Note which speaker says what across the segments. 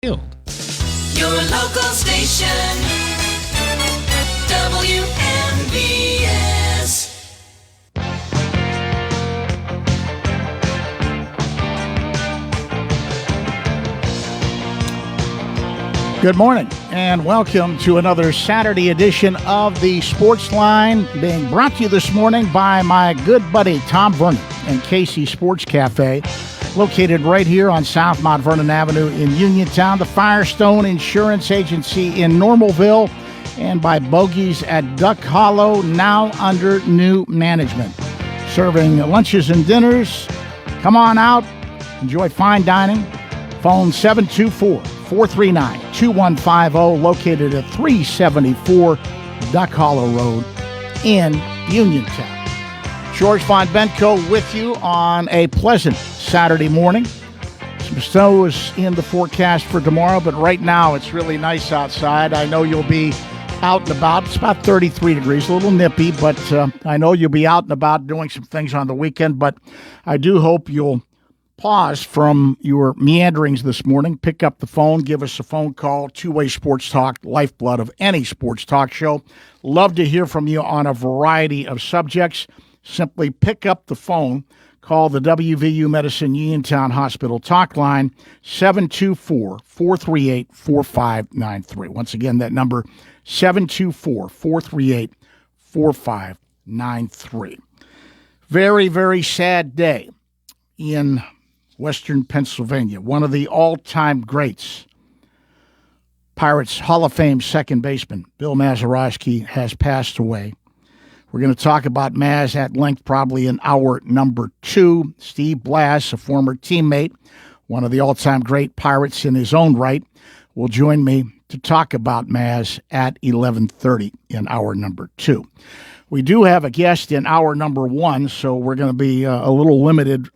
Speaker 1: Your local station, WMBS.
Speaker 2: Good morning and welcome to another Saturday edition of the Sportsline, being brought to you this morning by my good buddy Tom Vernon and Casey Sports Cafe, located right here on South Mount Vernon Avenue in Uniontown, the Firestone Insurance Agency in Normalville, and by Bogies at Duck Hollow, now under new management. Serving lunches and dinners. Come on out, enjoy fine dining. Phone 724-439-2150, located at 374 Duck Hollow Road in Uniontown. George Von Benko with you on a pleasant Saturday morning. Some snow is in the forecast for tomorrow, but right now it's really nice outside. I know you'll be out and about. It's about 33 degrees, a little nippy, but I know you'll be out and about doing some things on the weekend. But I do hope you'll pause from your meanderings this morning, pick up the phone, give us a phone call. Two-way sports talk, lifeblood of any sports talk show. Love to hear from you on a variety of subjects. Simply pick up the phone, call the WVU Medicine Uniontown Hospital talk line, 724-438-4593. Once again, that number, 724-438-4593. Very, very sad day in Western Pennsylvania. One of the all-time greats, Pirates Hall of Fame second baseman, Bill Mazeroski, has passed away. We're going to talk about Maz at length probably in hour number 2. Steve Blass, a former teammate, one of the all-time great Pirates in his own right, will join me to talk about Maz at 11:30 in hour number 2. We do have a guest in hour number 1, so we're going to be a little limited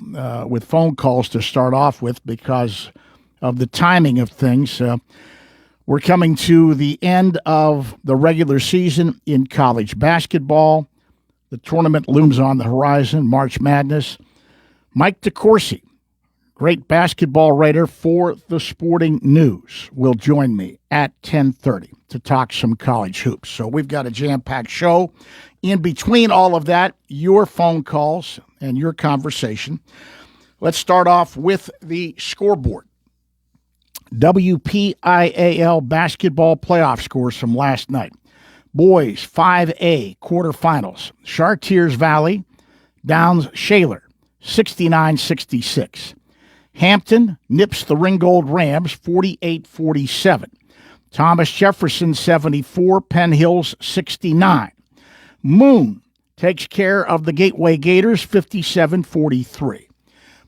Speaker 2: with phone calls to start off with because of the timing of things. We're coming to the end of the regular season in college basketball. The tournament looms on the horizon, March Madness. Mike DeCourcy, great basketball writer for the Sporting News, will join me at 10:30 to talk some college hoops. So we've got a jam-packed show. In between all of that, your phone calls and your conversation. Let's start off with the scoreboard. WPIAL basketball playoff scores from last night. Boys 5A quarterfinals. Chartiers Valley downs Shaler 69-66. Hampton nips the Ringgold Rams 48-47. Thomas Jefferson 74, Penn Hills 69. Moon takes care of the Gateway Gators 57-43.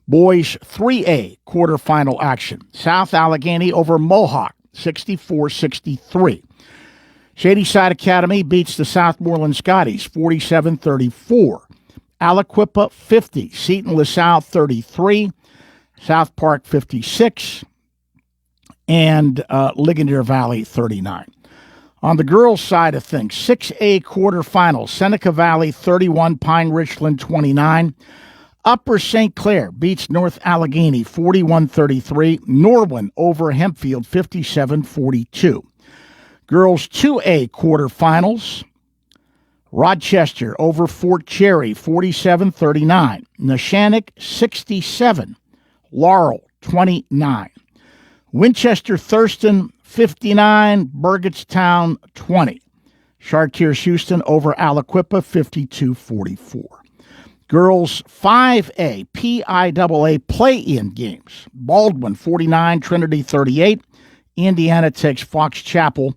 Speaker 2: Boys 3A quarterfinal action. South Allegheny over Mohawk, 64-63. Shadyside Academy beats the Southmoreland Scotties, 47-34. Aliquippa 50, Seton LaSalle 33, South Park 56, and Ligonier Valley 39. On the girls' side of things, 6A quarterfinals. Seneca Valley 31, Pine Richland 29. Upper St. Clair beats North Allegheny 41-33. Norwin over Hempfield 57-42. Girls 2A quarterfinals. Rochester over Fort Cherry 47-39. Neshannock 67. Laurel 29. Winchester Thurston 59. Burgettstown 20. Chartiers Houston over Aliquippa 52-44. Girls 5A PIAA play-in games. Baldwin 49, Trinity 38. Indiana takes Fox Chapel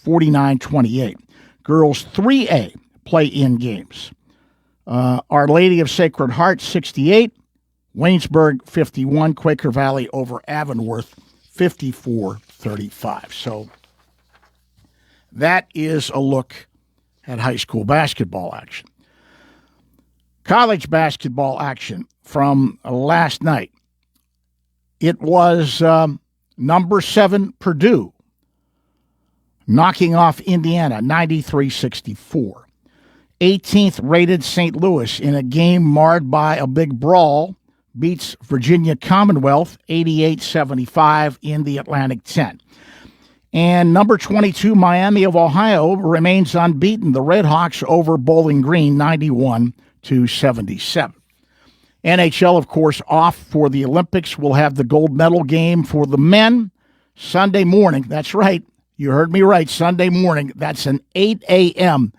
Speaker 2: 49-28. Girls 3A play-in games. Our Lady of Sacred Heart 68. Waynesburg 51. Quaker Valley over Avonworth 54-35. So that is a look at high school basketball action. College basketball action from last night. It was number 7 Purdue knocking off Indiana 93-64. 18th rated St. Louis in a game marred by a big brawl beats Virginia Commonwealth 88-75 in the Atlantic 10. And number 22, Miami of Ohio, remains unbeaten. The Red Hawks over Bowling Green 91-77. NHL, of course, off for the Olympics. We'll have the gold medal game for the men Sunday morning. That's right. You heard me right. Sunday morning. That's an 8 a.m.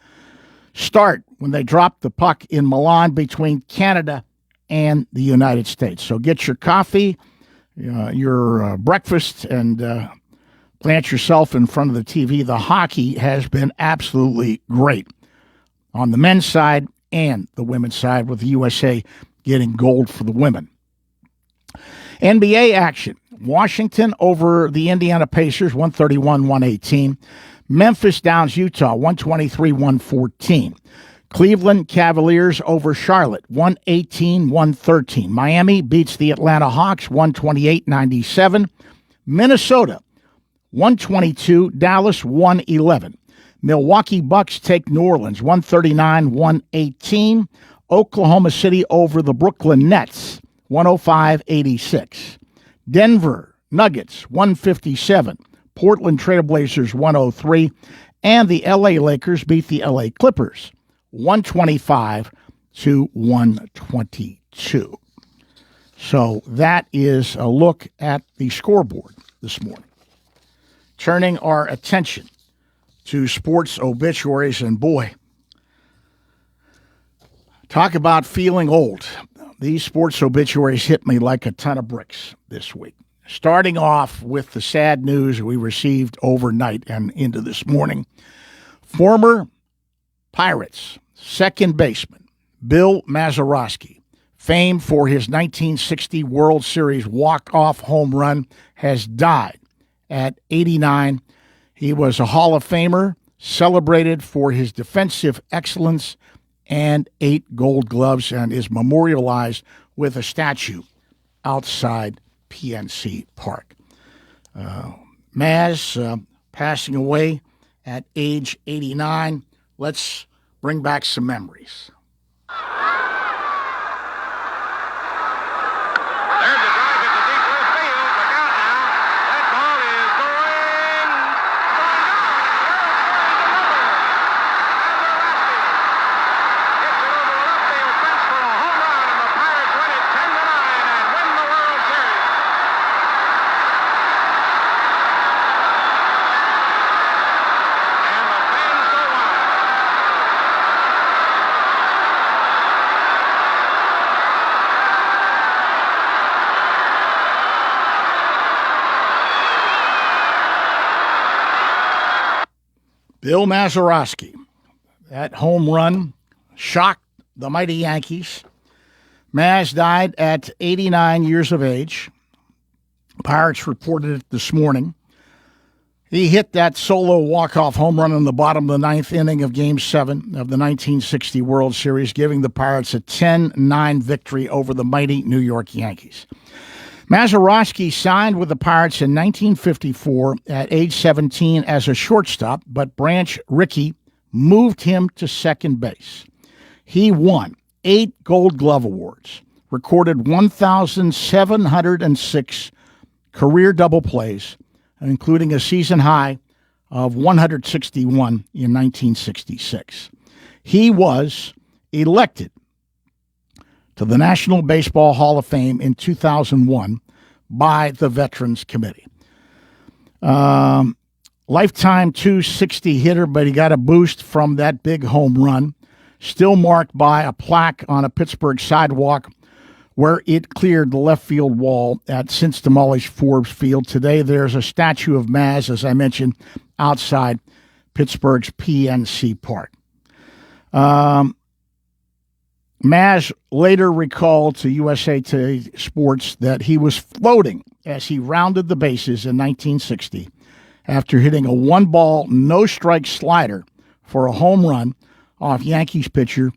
Speaker 2: start when they drop the puck in Milan between Canada and the United States. So get your coffee, your breakfast, and plant yourself in front of the TV. The hockey has been absolutely great on the men's side and the women's side, with the USA getting gold for the women. NBA action. Washington over the Indiana Pacers, 131-118. Memphis downs Utah, 123-114. Cleveland Cavaliers over Charlotte, 118-113. Miami beats the Atlanta Hawks, 128-97. Minnesota, 122. Dallas, 111. Milwaukee Bucks take New Orleans, 139-118. Oklahoma City over the Brooklyn Nets, 105-86. Denver Nuggets, 157. Portland Trailblazers, 103. And the LA Lakers beat the LA Clippers, 125-122. So that is a look at the scoreboard this morning. Turning our attention to sports obituaries, and boy, talk about feeling old. These sports obituaries hit me like a ton of bricks this week. Starting off with the sad news we received overnight and into this morning. Former Pirates second baseman Bill Mazeroski, famed for his 1960 World Series walk-off home run, has died at 89. He was a Hall of Famer, celebrated for his defensive excellence and 8 Gold Gloves, and is memorialized with a statue outside PNC Park. Maz passing away at age 89. Let's bring back some memories. Bill Mazeroski, that home run shocked the mighty Yankees. Maz died at 89 years of age. Pirates reported it this morning. He hit that solo walk-off home run in the bottom of the ninth inning of Game 7 of the 1960 World Series, giving the Pirates a 10-9 victory over the mighty New York Yankees. Mazeroski signed with the Pirates in 1954 at age 17 as a shortstop, but Branch Rickey moved him to second base. He won 8 Gold Glove Awards, recorded 1,706 career double plays, including a season high of 161 in 1966. He was elected to the National Baseball Hall of Fame in 2001 by the Veterans Committee. Lifetime 260 hitter, but he got a boost from that big home run, still marked by a plaque on a Pittsburgh sidewalk where it cleared the left field wall at since demolished Forbes Field. Today there's a statue of Maz, as I mentioned, outside Pittsburgh's PNC Park. Maz later recalled to USA Today Sports that he was floating as he rounded the bases in 1960 after hitting a one-ball, no-strike slider for a home run off Yankees pitcher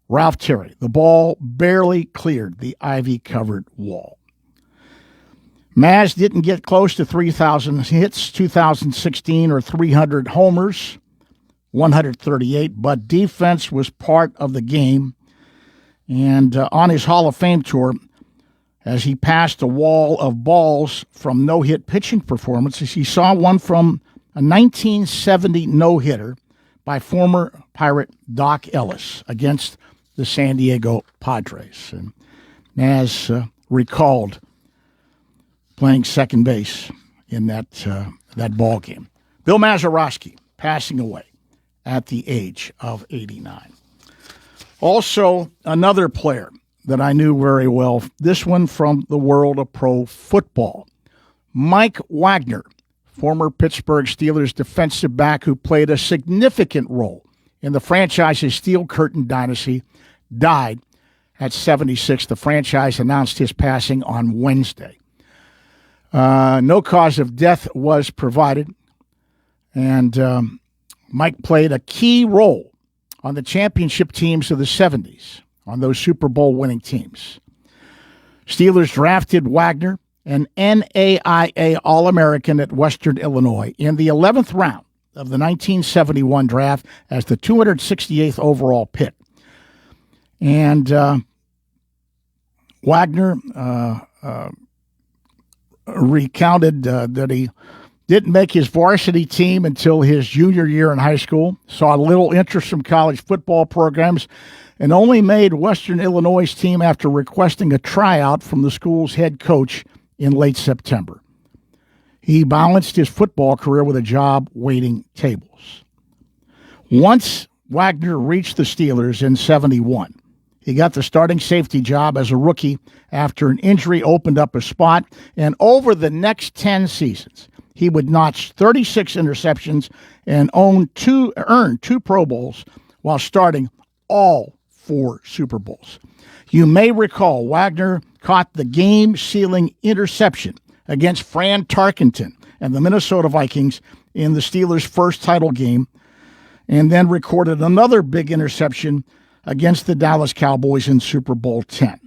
Speaker 2: Ralph Terry. The ball barely cleared the ivy-covered wall. Maz didn't get close to 3,000 hits, 2016, or 300 homers, 138, but defense was part of the game. And on his Hall of Fame tour, as he passed a wall of balls from no-hit pitching performances. He saw one from a 1970 no-hitter by former Pirate Doc Ellis against the San Diego Padres. And Naz recalled playing second base in that ball game. Bill Mazeroski passing away at the age of 89. Also, another player that I knew very well, this one from the world of pro football. Mike Wagner, former Pittsburgh Steelers defensive back who played a significant role in the franchise's Steel Curtain dynasty, died at 76. The franchise announced his passing on Wednesday. No cause of death was provided, and Mike played a key role on the championship teams of the 70s, on those Super Bowl winning teams. Steelers drafted Wagner, an NAIA All-American at Western Illinois, in the 11th round of the 1971 draft as the 268th overall pick. And Wagner recounted that he didn't make his varsity team until his junior year in high school, saw little interest from college football programs, and only made Western Illinois' team after requesting a tryout from the school's head coach in late September. He balanced his football career with a job waiting tables. Once Wagner reached the Steelers in 71, he got the starting safety job as a rookie after an injury opened up a spot, and over the next 10 seasons, he would notch 36 interceptions and earn two Pro Bowls while starting all 4 Super Bowls. You may recall Wagner caught the game-sealing interception against Fran Tarkenton and the Minnesota Vikings in the Steelers' first title game, and then recorded another big interception against the Dallas Cowboys in Super Bowl X.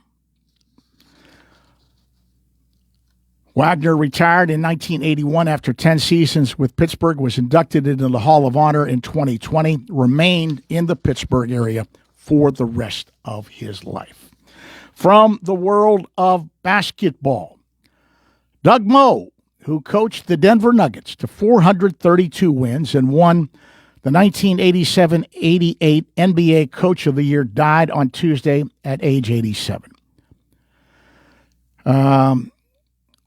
Speaker 2: Wagner retired in 1981 after 10 seasons with Pittsburgh, was inducted into the Hall of Honor in 2020, remained in the Pittsburgh area for the rest of his life. From the world of basketball, Doug Moe, who coached the Denver Nuggets to 432 wins and won the 1987-88 NBA Coach of the Year, died on Tuesday at age 87.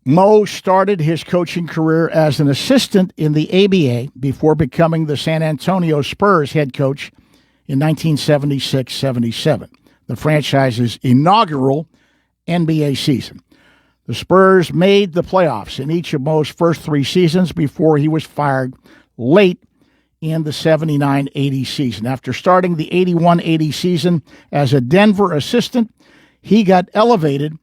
Speaker 2: Moe started his coaching career as an assistant in the ABA before becoming the San Antonio Spurs head coach in 1976-77, the franchise's inaugural NBA season. The Spurs made the playoffs in each of Moe's first 3 seasons before he was fired late in the 79-80 season. After starting the 81-80 season as a Denver assistant, he got elevated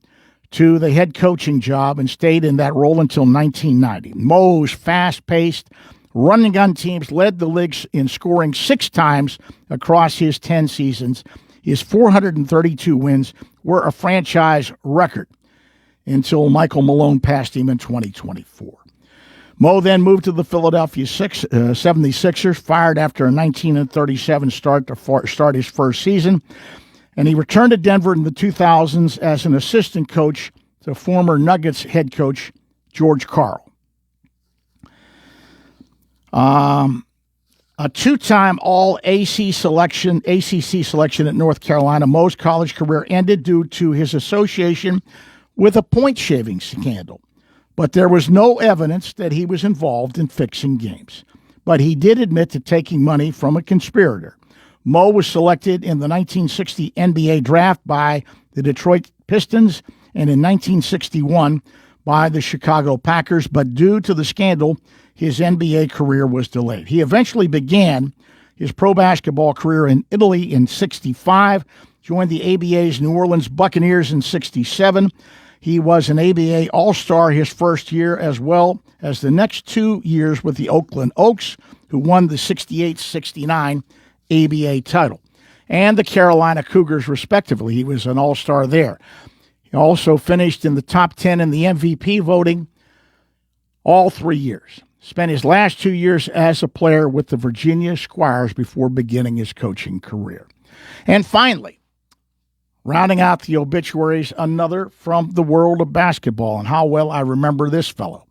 Speaker 2: to the head coaching job and stayed in that role until 1990. Moe's fast-paced, run-and-gun teams led the league in scoring 6 times across his 10 seasons. His 432 wins were a franchise record until Michael Malone passed him in 2024. Moe then moved to the Philadelphia 76ers, fired after a 19-37 start to start his first season, and he returned to Denver in the 2000s as an assistant coach to former Nuggets head coach George Karl. A 2-time All-ACC selection at North Carolina, Moe's college career ended due to his association with a point-shaving scandal. But there was no evidence that he was involved in fixing games. But he did admit to taking money from a conspirator. Moe was selected in the 1960 NBA draft by the Detroit Pistons and in 1961 by the Chicago Packers, but due to the scandal, his NBA career was delayed. He eventually began his pro basketball career in Italy in 65, joined the ABA's New Orleans Buccaneers in 67. He was an ABA All-Star his first year, as well as the next 2 years with the Oakland Oaks, who won the 68-69 ABA title, and the Carolina Cougars, respectively. He was an All-Star there. He also finished in the top 10 in the MVP voting all 3 years. Spent his last 2 years as a player with the Virginia Squires before beginning his coaching career. And finally, Rounding out the obituaries, another from the world of basketball, and how well I remember this fellow.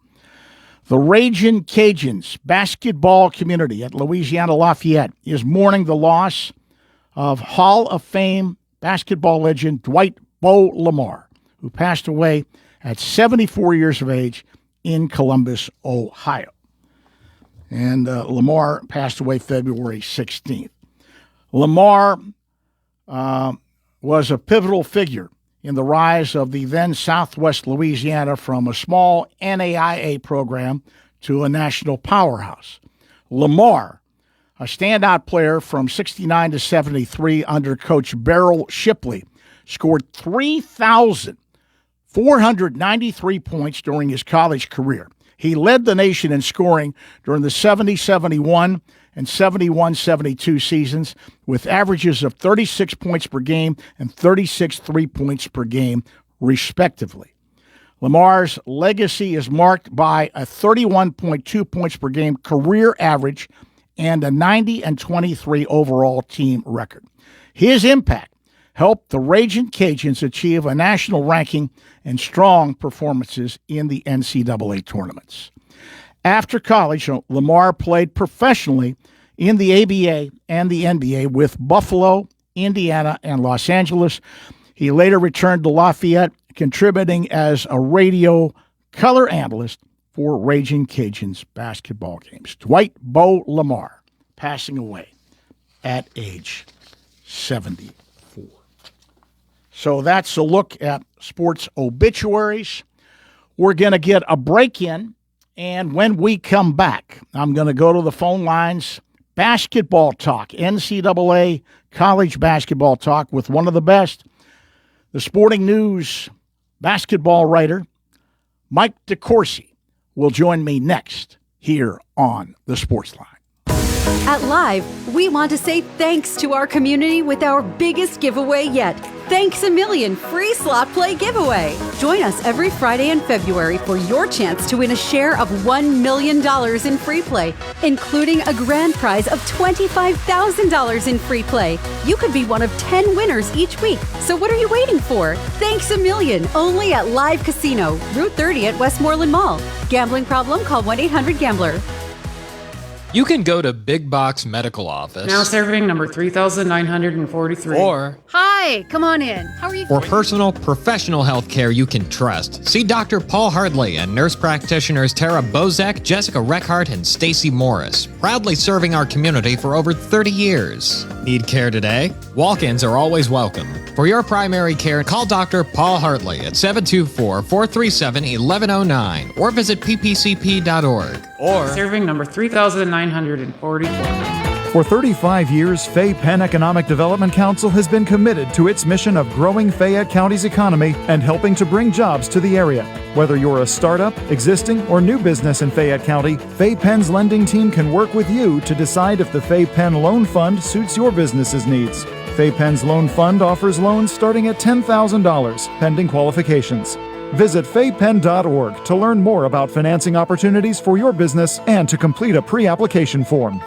Speaker 2: The Ragin' Cajuns basketball community at Louisiana Lafayette is mourning the loss of Hall of Fame basketball legend Dwight Bo Lamar, who passed away at 74 years of age in Columbus, Ohio. And Lamar passed away February 16th. Lamar was a pivotal figure in the rise of the then Southwest Louisiana from a small NAIA program to a national powerhouse. Lamar, a standout player from 69 to 73 under Coach Beryl Shipley, scored 3,493 points during his college career. He led the nation in scoring during the 70-71 and 71-72 seasons with averages of 36 points per game and 36 3-points per game, respectively. Lamar's legacy is marked by a 31.2 points per game career average and a 90-23 overall team record. His impact helped the Ragin' Cajuns achieve a national ranking and strong performances in the NCAA tournaments. After college, Lamar played professionally in the ABA and the NBA with Buffalo, Indiana, and Los Angeles. He later returned to Lafayette, contributing as a radio color analyst for Ragin' Cajuns basketball games. Dwight Bo Lamar, passing away at age 74. So that's a look at sports obituaries. We're going to get a break in. And when we come back, I'm going to go to the phone lines, basketball talk, NCAA college basketball talk with one of the best, the Sporting News basketball writer, Mike DeCourcy, will join me next here on the Sportsline.
Speaker 3: At Live, we want to say thanks to our community with our biggest giveaway yet. Thanks a Million free slot play giveaway. Join us every Friday in February for your chance to win a share of $1 million in free play, including a grand prize of $25,000 in free play. You could be one of 10 winners each week. So what are you waiting for? Thanks a Million, only at Live Casino, Route 30 at Westmoreland Mall. Gambling problem? Call 1-800-GAMBLER.
Speaker 4: You can go to Big Box Medical Office.
Speaker 5: Now serving number 3,943.
Speaker 4: Or
Speaker 6: Hi, come on in. How are you?
Speaker 4: for personal, professional health care you can trust, see Dr. Paul Hardley and nurse practitioners Tara Bozek, Jessica Reckhart, and Stacy Morris, proudly serving our community for over 30 years. Need care today? Walk-ins are always welcome. For your primary care, call Dr. Paul Hartley at 724-437-1109 or visit ppcp.org. Or
Speaker 5: Serving number 3,944.
Speaker 7: For 35 years, Fay Penn Economic Development Council has been committed to its mission of growing Fayette County's economy and helping to bring jobs to the area. Whether you're a startup, existing, or new business in Fayette County, Fay Penn's lending team can work with you to decide if the Fay Penn Loan Fund suits your business's needs. Fay Penn's Loan Fund offers loans starting at $10,000, pending qualifications. Visit faypenn.org to learn more about financing opportunities for your business and to complete a pre-application form.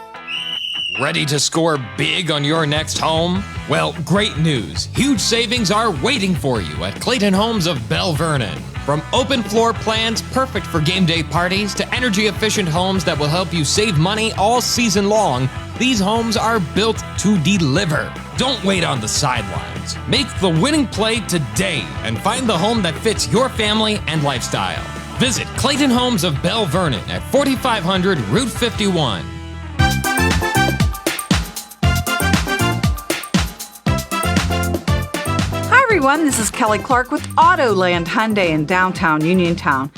Speaker 4: ready to score big on your next home? Well, great news. Huge savings are waiting for you at Clayton Homes of Bell Vernon. From open floor plans perfect for game day parties to energy-efficient homes that will help you save money all season long, these homes are built to deliver. Don't wait on the sidelines. Make the winning play today and find the home that fits your family and lifestyle. Visit Clayton Homes of Bell Vernon at 4500 Route 51.
Speaker 8: Hi everyone, this is Kelly Clark with Autoland Hyundai in downtown Uniontown.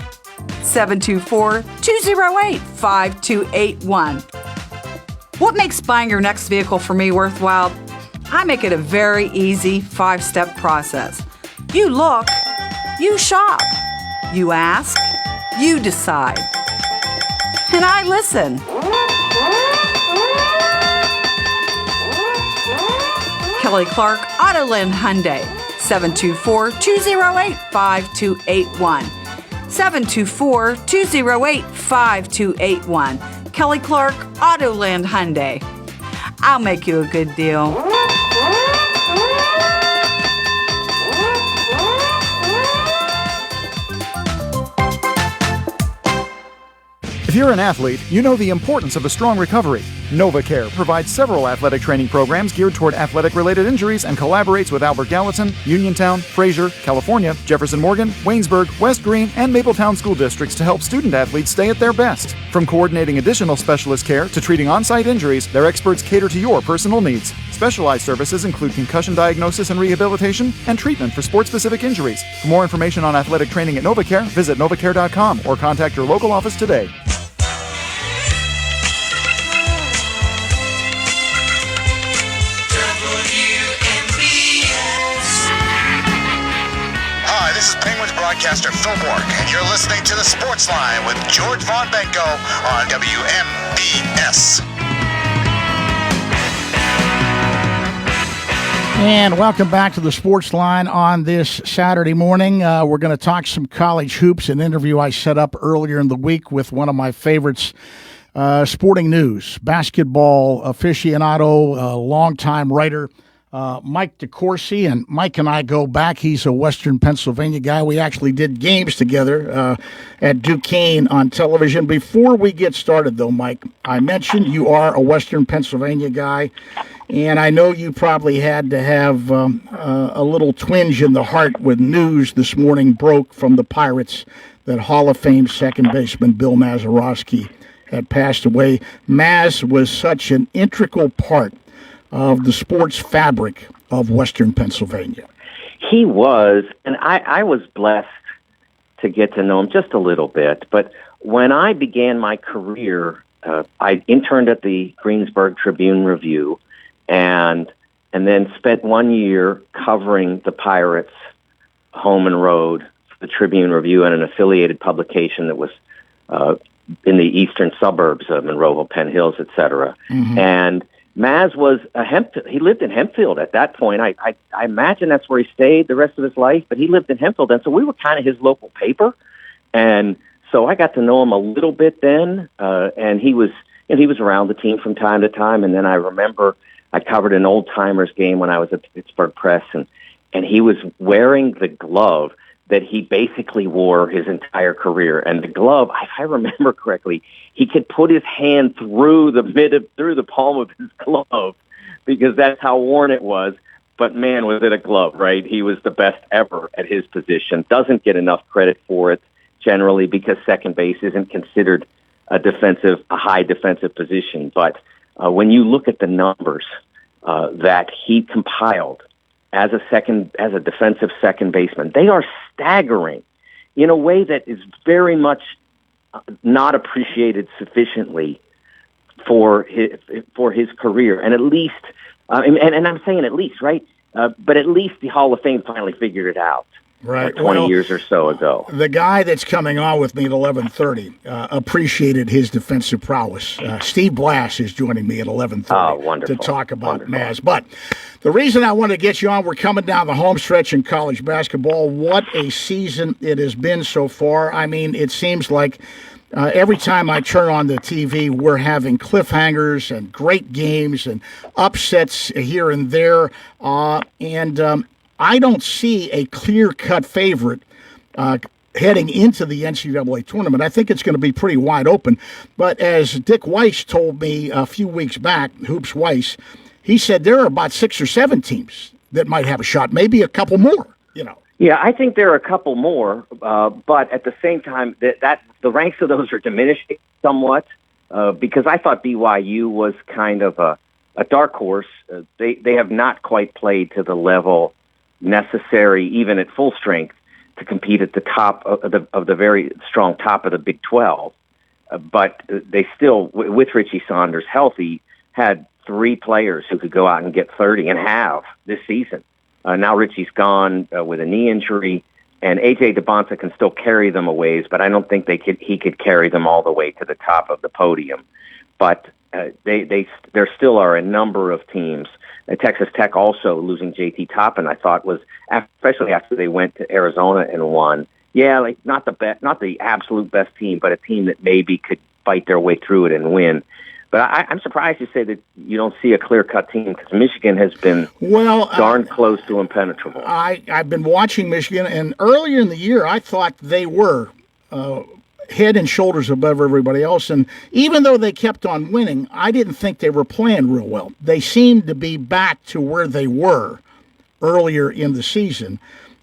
Speaker 8: 724-208-5281. What makes buying your next vehicle for me worthwhile? I make it a very easy 5-step process. You look, you shop, you ask, you decide. And I listen. Kelly Clark, Autoland Hyundai, 724-208-5281. 724-208-5281. Kelly Clark, Autoland Hyundai. I'll make you a good deal.
Speaker 7: you're an athlete, you know the importance of a strong recovery. NovaCare provides several athletic training programs geared toward athletic-related injuries and collaborates with Albert Gallatin, Uniontown, Fraser, California, Jefferson Morgan, Waynesburg, West Green, and Mapletown school districts to help student athletes stay at their best. From coordinating additional specialist care to treating on-site injuries, their experts cater to your personal needs. Specialized services include concussion diagnosis and rehabilitation and treatment for sport-specific injuries. For more information on athletic training at NovaCare, visit novacare.com or contact your local office today.
Speaker 9: Hi, this is Penguins broadcaster Phil Bork, and you're listening to the Sportsline with George Von Benko on WMBS.
Speaker 2: And welcome back to the Sports Line on this Saturday morning. We're going to talk some college hoops, an interview I set up earlier in the week with one of my favorites, Sporting News, basketball aficionado, longtime writer, Mike DeCourcy. And Mike and I go back. He's a Western Pennsylvania guy. We actually did games together at Duquesne on television. Before we get started, though, Mike, I mentioned you are a Western Pennsylvania guy. And I know you probably had to have a little twinge in the heart when news this morning broke from the Pirates that Hall of Fame second baseman Bill Mazeroski had passed away. Maz was such an integral part of the sports fabric of Western Pennsylvania.
Speaker 10: He was, and I was blessed to get to know him just a little bit. But when I began my career, I interned at the Greensburg Tribune-Review, and then spent 1 year covering the Pirates home and road for the Tribune-Review and an affiliated publication that was in the eastern suburbs of Monroeville, Penn Hills, etc. Mm-hmm. And Maz was he lived in Hempfield at that point. I imagine that's where he stayed the rest of his life, but he lived in Hempfield, and so we were kind of his local paper. And so I got to know him a little bit then, and he was around the team from time to time. And then I remember I covered an old-timers game when I was at the Pittsburgh Press, and he was wearing the glove that he basically wore his entire career. And the glove, if I remember correctly, he could put his hand through the palm of his glove because that's how worn it was. But man, was it a glove, right? He was the best ever at his position. Doesn't get enough credit for it generally because second base isn't considered a high defensive position. But when you look at the numbers that he compiled as a defensive second baseman, they are staggering in a way that is very much not appreciated sufficiently for his career. And at least, and I'm saying at least, right? But at least the Hall of Fame finally figured it out.
Speaker 2: Right,
Speaker 10: 20 years or so ago.
Speaker 2: The guy that's coming on with me at 11:30 appreciated his defensive prowess. Steve Blass is joining me at 11:30 to talk about Maz. But the reason I want to get you on, we're coming down the home stretch in college basketball. What a season it has been so far. I mean, it seems like every time I turn on the TV, we're having cliffhangers and great games and upsets here and there. I don't see a clear-cut favorite heading into the NCAA tournament. I think it's going to be pretty wide open. But as Dick Weiss told me a few weeks back, Hoops Weiss, he said there are about 6 or 7 teams that might have a shot, maybe a couple more,
Speaker 10: Yeah, I think there are a couple more, but at the same time, that the ranks of those are diminishing somewhat because I thought BYU was kind of a dark horse. They have not quite played to the level necessary, even at full strength, to compete at the top of the very strong top of the Big 12. But they still, with Richie Saunders healthy, had 3 players who could go out and get 30 and have this season. Now Richie's gone with a knee injury, and A.J. DeBonta can still carry them a ways, but I don't think he could carry them all the way to the top of the podium. But there still are a number of teams. Texas Tech also losing J.T. Toppin, I thought was, especially after they went to Arizona and won. Yeah, like not the absolute best team, but a team that maybe could fight their way through it and win. But I'm surprised you say that you don't see a clear-cut team because Michigan has been darn close to impenetrable.
Speaker 2: I've been watching Michigan, and earlier in the year I thought they were head and shoulders above everybody else. And even though they kept on winning, I didn't think they were playing real well. They seemed to be back to where they were earlier in the season.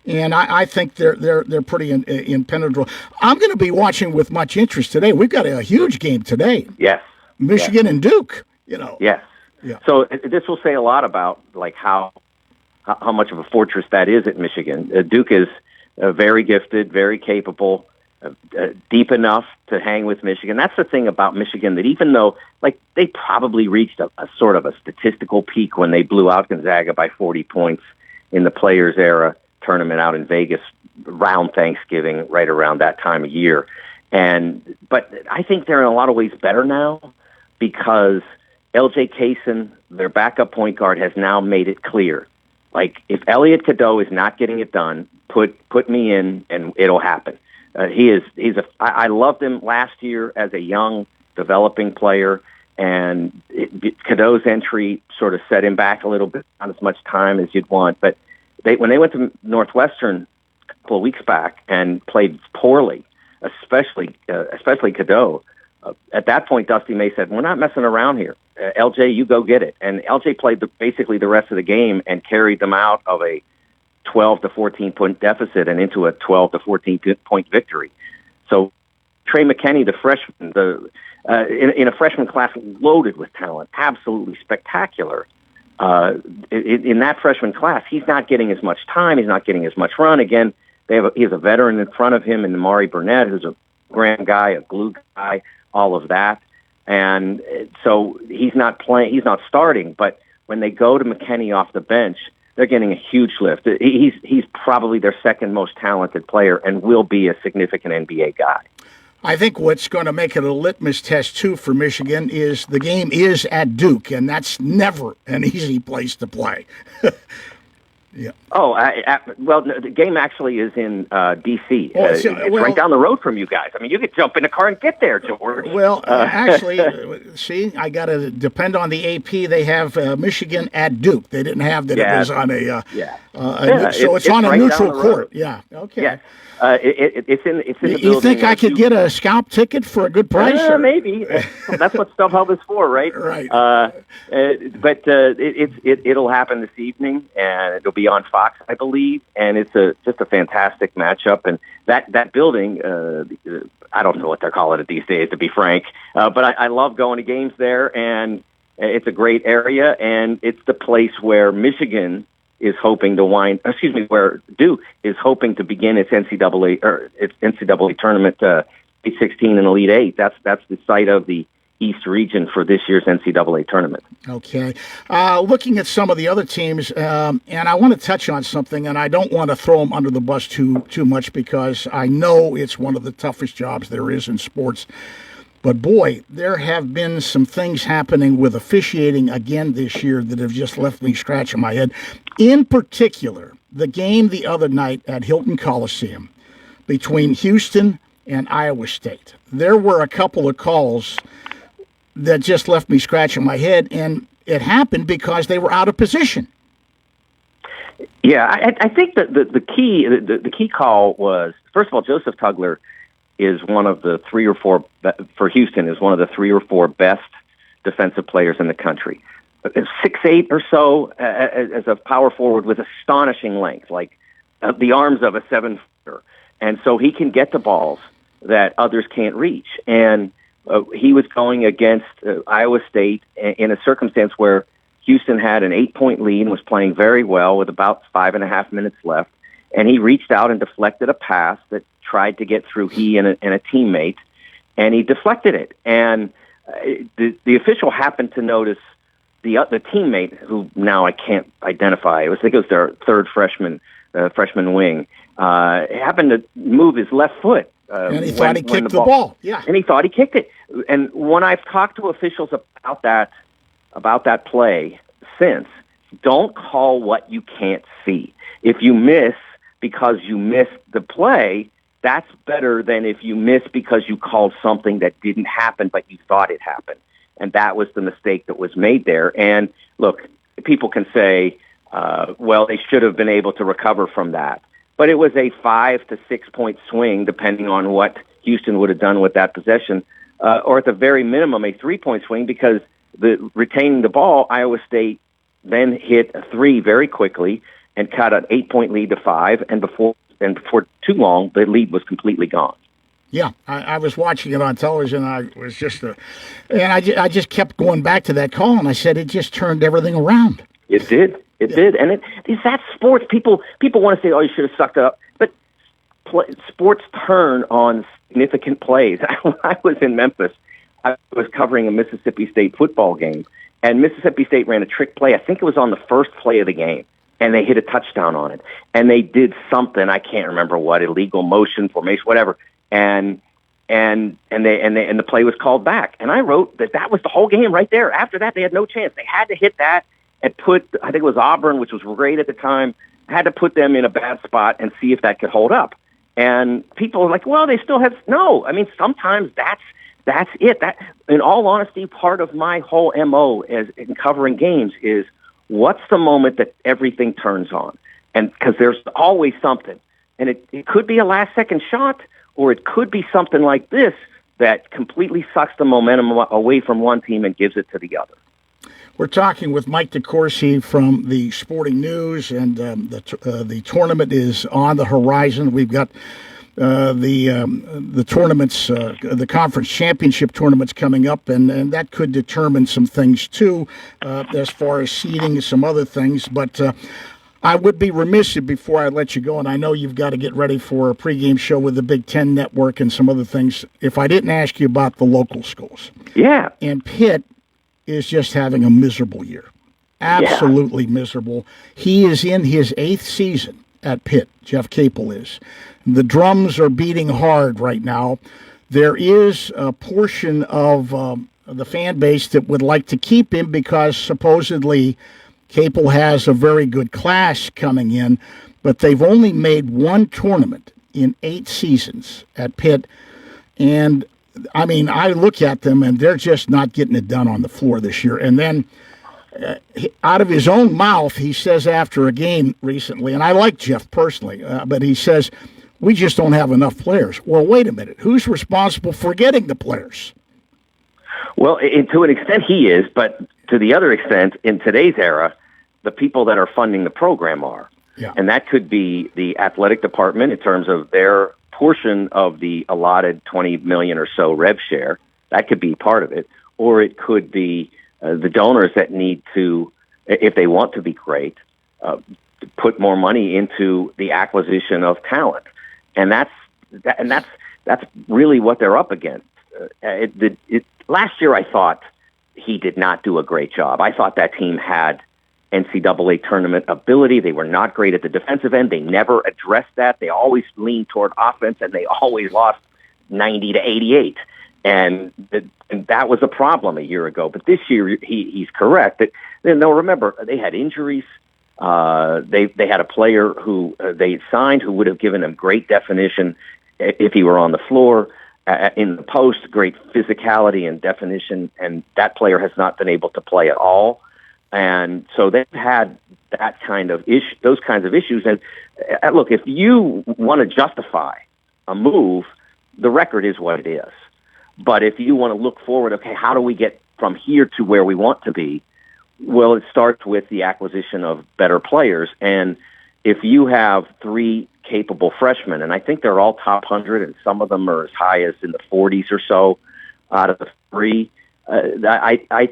Speaker 2: And I think they're pretty impenetrable. I'm going to be watching with much interest today. We've got a huge game today.
Speaker 10: Yes.
Speaker 2: Michigan and Duke,
Speaker 10: Yes.
Speaker 2: Yeah.
Speaker 10: So this will say a lot about like how much of a fortress that is at Michigan. Duke is very gifted, very capable, deep enough to hang with Michigan. That's the thing about Michigan, that even though like they probably reached a sort of a statistical peak when they blew out Gonzaga by 40 points in the Players Era tournament out in Vegas around Thanksgiving, right around that time of year. But I think they're in a lot of ways better now because LJ Kaysen, their backup point guard, has now made it clear. Like, if Elliot Cadeau is not getting it done, put me in and it'll happen. I loved him last year as a young, developing player, and Cadeau's entry sort of set him back a little bit, not as much time as you'd want. But when they went to Northwestern a couple of weeks back and played poorly, especially Cadeau, at that point, Dusty May said, "We're not messing around here. LJ, you go get it." And LJ played basically the rest of the game and carried them out of a 12 to 14 point deficit and into a 12 to 14 point victory. So Trey McKinney, the freshman, in a freshman class loaded with talent, absolutely spectacular. In that freshman class, he's not getting as much time. He's not getting as much run. Again, he has a veteran in front of him in Amari Burnett, who's a grand guy, a glue guy, all of that. And so he's not playing. He's not starting. But when they go to McKinney off the bench, they're getting a huge lift. He's probably their second most talented player and will be a significant NBA guy.
Speaker 2: I think what's going to make it a litmus test, too, for Michigan is the game is at Duke, and that's never an easy place to play. Yeah.
Speaker 10: Oh, well, the game actually is in D.C. It's right down the road from you guys. I mean, you could jump in a car and get there, George.
Speaker 2: Well, actually, see, I got to depend on the AP. They have Michigan at Duke. They didn't have that. It was on so it's on a neutral court. Yeah. Okay.
Speaker 10: Yeah. It's in the building.
Speaker 2: You think I could get a scalp ticket for a good price?
Speaker 10: Maybe. That's what StubHub is for, right?
Speaker 2: Right.
Speaker 10: But it'll happen this evening, and it'll be on Fox, I believe. And it's just a fantastic matchup. And that building, I don't know what they're calling it these days, to be frank. But I love going to games there, and it's a great area, and it's the place where Michigan is hoping to where Duke is hoping to begin its NCAA tournament, Elite 16 and Elite 8. That's the site of the East region for this year's NCAA tournament.
Speaker 2: Okay. Looking at some of the other teams, and I want to touch on something, and I don't want to throw them under the bus too much because I know it's one of the toughest jobs there is in sports. But boy, there have been some things happening with officiating again this year that have just left me scratching my head. In particular, the game the other night at Hilton Coliseum between Houston and Iowa State. There were a couple of calls that just left me scratching my head, and it happened because they were out of position.
Speaker 10: Yeah, I think that the key call was, first of all, Joseph Tugler is one of the three or four best defensive players in the country. 6'8" or so as a power forward with astonishing length, like the arms of a 7-footer. And so he can get the balls that others can't reach. And he was going against Iowa State in a circumstance where Houston had an 8-point lead and was playing very well with about 5.5 minutes left. And he reached out and deflected a pass that tried to get through he and a teammate, and he deflected it. And the official happened to notice the teammate, who now I can't identify. I think it was their third freshman wing, happened to move his left foot.
Speaker 2: And he thought he kicked the ball. Yeah.
Speaker 10: And he thought he kicked it. And when I've talked to officials about that play since, don't call what you can't see. If you miss because you missed the play, that's better than if you miss because you called something that didn't happen but you thought it happened. And that was the mistake that was made there. And look, people can say, well, they should have been able to recover from that. but it was a 5 to 6 point swing, depending on what Houston would have done with that possession, or at the very minimum, a 3-point swing, because retaining the ball, Iowa State then hit a 3 very quickly and cut an 8-point lead to 5, and before too long, the lead was completely gone.
Speaker 2: Yeah, I was watching it on television. I was I just kept going back to that call, and I said it just turned everything around.
Speaker 10: It did. It did, and that's sports. People want to say, "Oh, you should have sucked it up," but sports turn on significant plays. When I was in Memphis, I was covering a Mississippi State football game, and Mississippi State ran a trick play. I think it was on the first play of the game, and they hit a touchdown on it. And they did something, I can't remember what, illegal motion, formation, whatever. And the play was called back. And I wrote that was the whole game right there. After that, they had no chance. They had to hit that and put, I think it was Auburn, which was great at the time, had to put them in a bad spot and see if that could hold up. And people are like, well, they still have, no. I mean, sometimes that's it. That, in all honesty, part of my whole MO as in covering games is, what's the moment that everything turns on? And because there's always something. And it could be a last-second shot, or it could be something like this that completely sucks the momentum away from one team and gives it to the other.
Speaker 2: We're talking with Mike DeCourcy from the Sporting News, and the tournament is on the horizon. We've got the tournaments, the conference championship tournaments coming up, and that could determine some things too, as far as seeding and some other things. But I would be remiss before I let you go, and I know you've got to get ready for a pregame show with the Big Ten Network and some other things, if I didn't ask you about the local schools.
Speaker 10: Yeah.
Speaker 2: And Pitt is just having a miserable year. Absolutely miserable. He is in his 8th season at Pitt. Jeff Capel is. The drums are beating hard right now. There is a portion of the fan base that would like to keep him because supposedly Capel has a very good class coming in, but they've only made one tournament in 8 seasons at Pitt. And, I mean, I look at them, and they're just not getting it done on the floor this year. And then out of his own mouth, he says after a game recently, and I like Jeff personally, but he says, we just don't have enough players. Well, wait a minute. Who's responsible for getting the players?
Speaker 10: Well, to an extent he is, but to the other extent, in today's era, the people that are funding the program are.
Speaker 2: Yeah.
Speaker 10: And that could be the athletic department in terms of their portion of the allotted $20 million or so rev share. That could be part of it. Or it could be the donors that need to, if they want to be great, put more money into the acquisition of talent. And that's really what they're up against. Last year, I thought he did not do a great job. I thought that team had NCAA tournament ability. They were not great at the defensive end. They never addressed that. They always leaned toward offense, and they always lost 90 to 88. And that was a problem a year ago. But this year, he's correct. Now, remember, they had injuries. They had a player who they signed who would have given them great definition if he were on the floor. In the post, great physicality and definition, and that player has not been able to play at all. And so they've had that kind of those kinds of issues. And look, if you want to justify a move, the record is what it is. But if you want to look forward, okay, how do we get from here to where we want to be? Well, it starts with the acquisition of better players. And if you have 3 capable freshmen, and I think they're all top 100, and some of them are as high as in the 40s or so out of the 3, I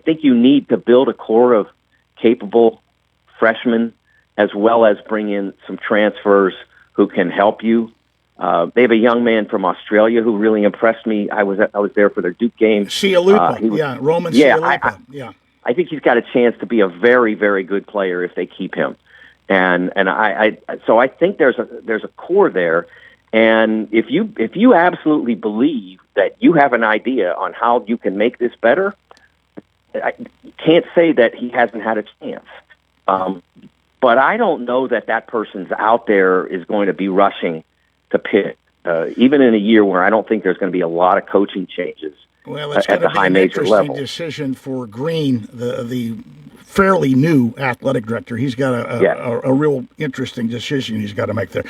Speaker 10: think you need to build a core of capable freshmen as well as bring in some transfers who can help you. They have a young man from Australia who really impressed me. I was there for their Duke game.
Speaker 2: Cialupa, Roman Cialupa.
Speaker 10: I think he's got a chance to be a very, very good player if they keep him. And so I think there's a core there. And if you absolutely believe that you have an idea on how you can make this better, I can't say that he hasn't had a chance. But I don't know that person's out there is going to be rushing to Pitt, even in a year where I don't think there's going to be a lot of coaching changes
Speaker 2: Well, it's
Speaker 10: at
Speaker 2: going
Speaker 10: the
Speaker 2: to be
Speaker 10: high
Speaker 2: an
Speaker 10: major
Speaker 2: interesting
Speaker 10: level.
Speaker 2: decision for Green, the fairly new athletic director. He's got a real interesting decision he's got to make there.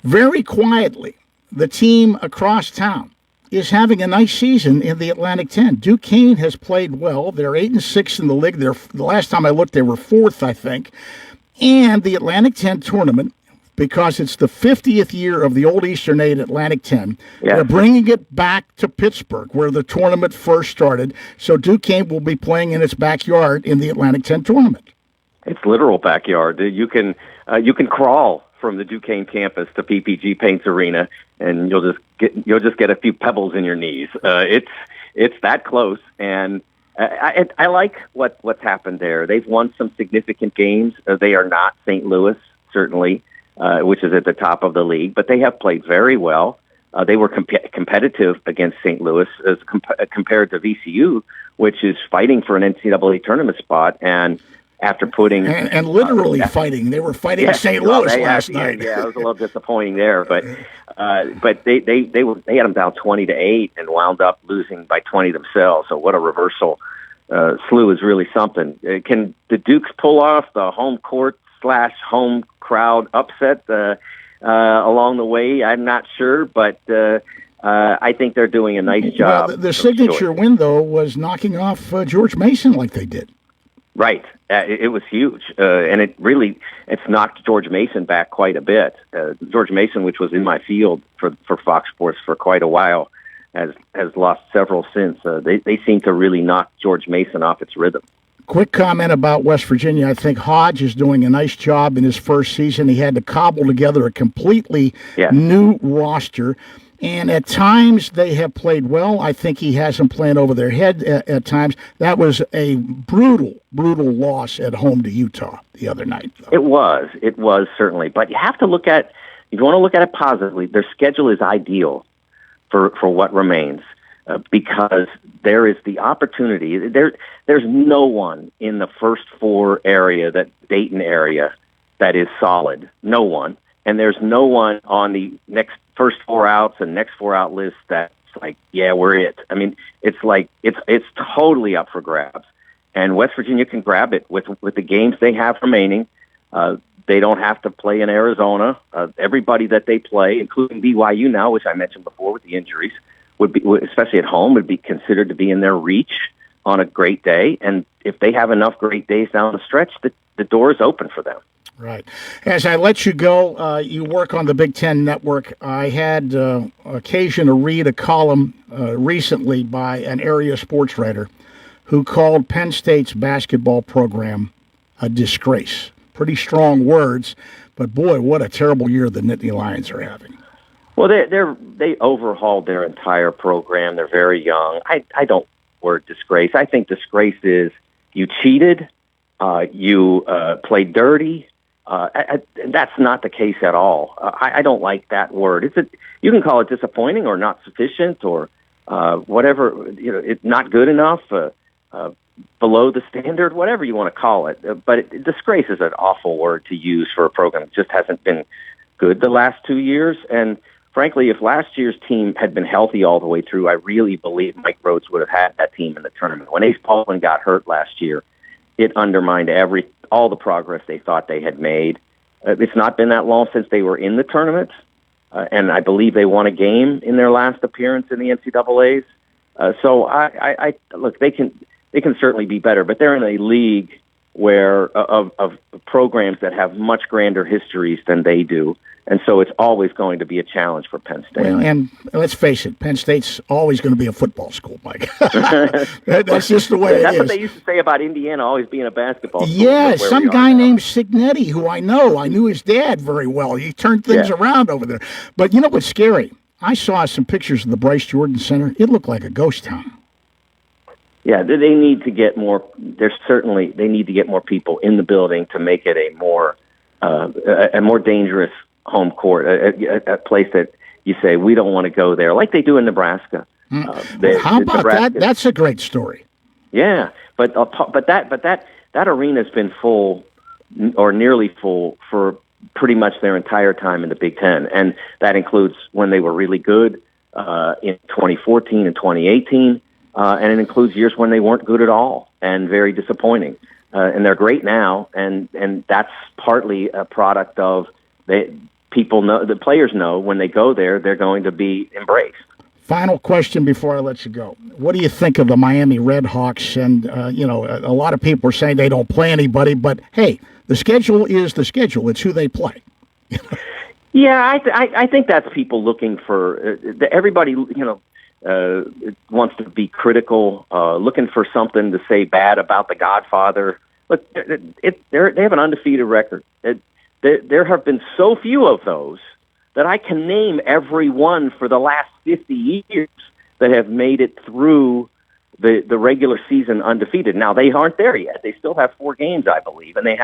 Speaker 2: Very quietly, the team across town is having a nice season in the Atlantic 10. Duquesne has played well. They're 8-6 in the league. The last time I looked, they were 4th, I think. And the Atlantic 10 tournament, because it's the 50th year of the old Eastern 8 Atlantic 10, they're bringing it back to Pittsburgh, where the tournament first started. So Duquesne will be playing in its backyard in the Atlantic 10 tournament.
Speaker 10: It's literal backyard. You can crawl from the Duquesne campus to PPG Paints Arena, and you'll just get a few pebbles in your knees. It's that close, and I like what's happened there. They've won some significant games. They are not St. Louis, certainly, which is at the top of the league, but they have played very well. They were competitive against St. Louis as compared to VCU, which is fighting for an NCAA tournament spot, and after putting
Speaker 2: and literally fighting, they were fighting St. Louis last night.
Speaker 10: Yeah, it was a little disappointing there, but they had them down 20-8 and wound up losing by 20 themselves. So what a reversal! SLU is really something. Can the Dukes pull off the home court / home crowd upset along the way? I'm not sure, but I think they're doing a nice job.
Speaker 2: Well, the signature win, though, was knocking off George Mason like they did.
Speaker 10: Right. It was huge. And it's knocked George Mason back quite a bit. George Mason, which was in my field for Fox Sports for quite a while, has lost several since. They seem to really knock George Mason off its rhythm.
Speaker 2: Quick comment about West Virginia. I think Hodge is doing a nice job in his first season. He had to cobble together a completely new roster. And at times they have played well. I think he has them playing over their head at times. That was a brutal loss at home to Utah the other night, though.
Speaker 10: It was certainly. But you have to look at, if you want to look at it positively, their schedule is ideal for what remains because there is the opportunity. There's no one in the first 4 area, that Dayton area, that is solid. No one. And there's no one on the first 4 outs and next 4 out list that's like, yeah, we're it. I mean, it's like it's totally up for grabs, and West Virginia can grab it with the games they have remaining. They don't have to play in Arizona. Everybody that they play, including BYU now, which I mentioned before with the injuries, would be, especially at home, would be considered to be in their reach on a great day. And if they have enough great days down the stretch, the door is open for them.
Speaker 2: Right. As I let you go, you work on the Big Ten Network. I had occasion to read a column recently by an area sports writer who called Penn State's basketball program a disgrace. Pretty strong words, but boy, what a terrible year the Nittany Lions are having.
Speaker 10: Well, they overhauled their entire program. They're very young. I don't word disgrace. I think disgrace is you cheated, you played dirty. That's not the case at all. I don't like that word. You can call it disappointing or not sufficient or whatever. It's not good enough, below the standard, whatever you want to call it. But disgrace is an awful word to use for a program that just hasn't been good the last 2 years. And frankly, if last year's team had been healthy all the way through, I really believe Mike Rhodes would have had that team in the tournament. When Ace Baldwin got hurt last year, it undermined all the progress they thought they had made. It's not been that long since they were in the tournament, and I believe they won a game in their last appearance in the NCAAs. So I look, they can certainly be better, but they're in a league where of programs that have much grander histories than they do. And so it's always going to be a challenge for Penn State.
Speaker 2: Well, and let's face it, Penn State's always going to be a football school, Mike. That's just the way it is.
Speaker 10: That's what they used to say about Indiana always being a basketball school.
Speaker 2: Yeah, some guy named Signetti, who I knew his dad very well. He turned things around over there. But you know what's scary? I saw some pictures of the Bryce Jordan Center. It looked like a ghost town.
Speaker 10: Yeah, they need to get more. They need to get more people in the building to make it a more dangerous home court, a place that you say we don't want to go there, like they do in Nebraska.
Speaker 2: How about that? That's a great story.
Speaker 10: Yeah, but that arena's been full or nearly full for pretty much their entire time in the Big Ten, and that includes when they were really good in 2014 and 2018. And it includes years when they weren't good at all and very disappointing. and they're great now, and that's partly a product of the players know when they go there, they're going to be embraced.
Speaker 2: Final question before I let you go. What do you think of the Miami Redhawks? And, a lot of people are saying they don't play anybody, but, hey, the schedule is the schedule. It's who they play.
Speaker 10: Yeah, I think that's people looking for everybody, wants to be critical, looking for something to say bad about The Godfather. Look, they have an undefeated record. There have been so few of those that I can name every one for the last 50 years that have made it through the regular season undefeated. Now, they aren't there yet. They still have 4 games, I believe, and they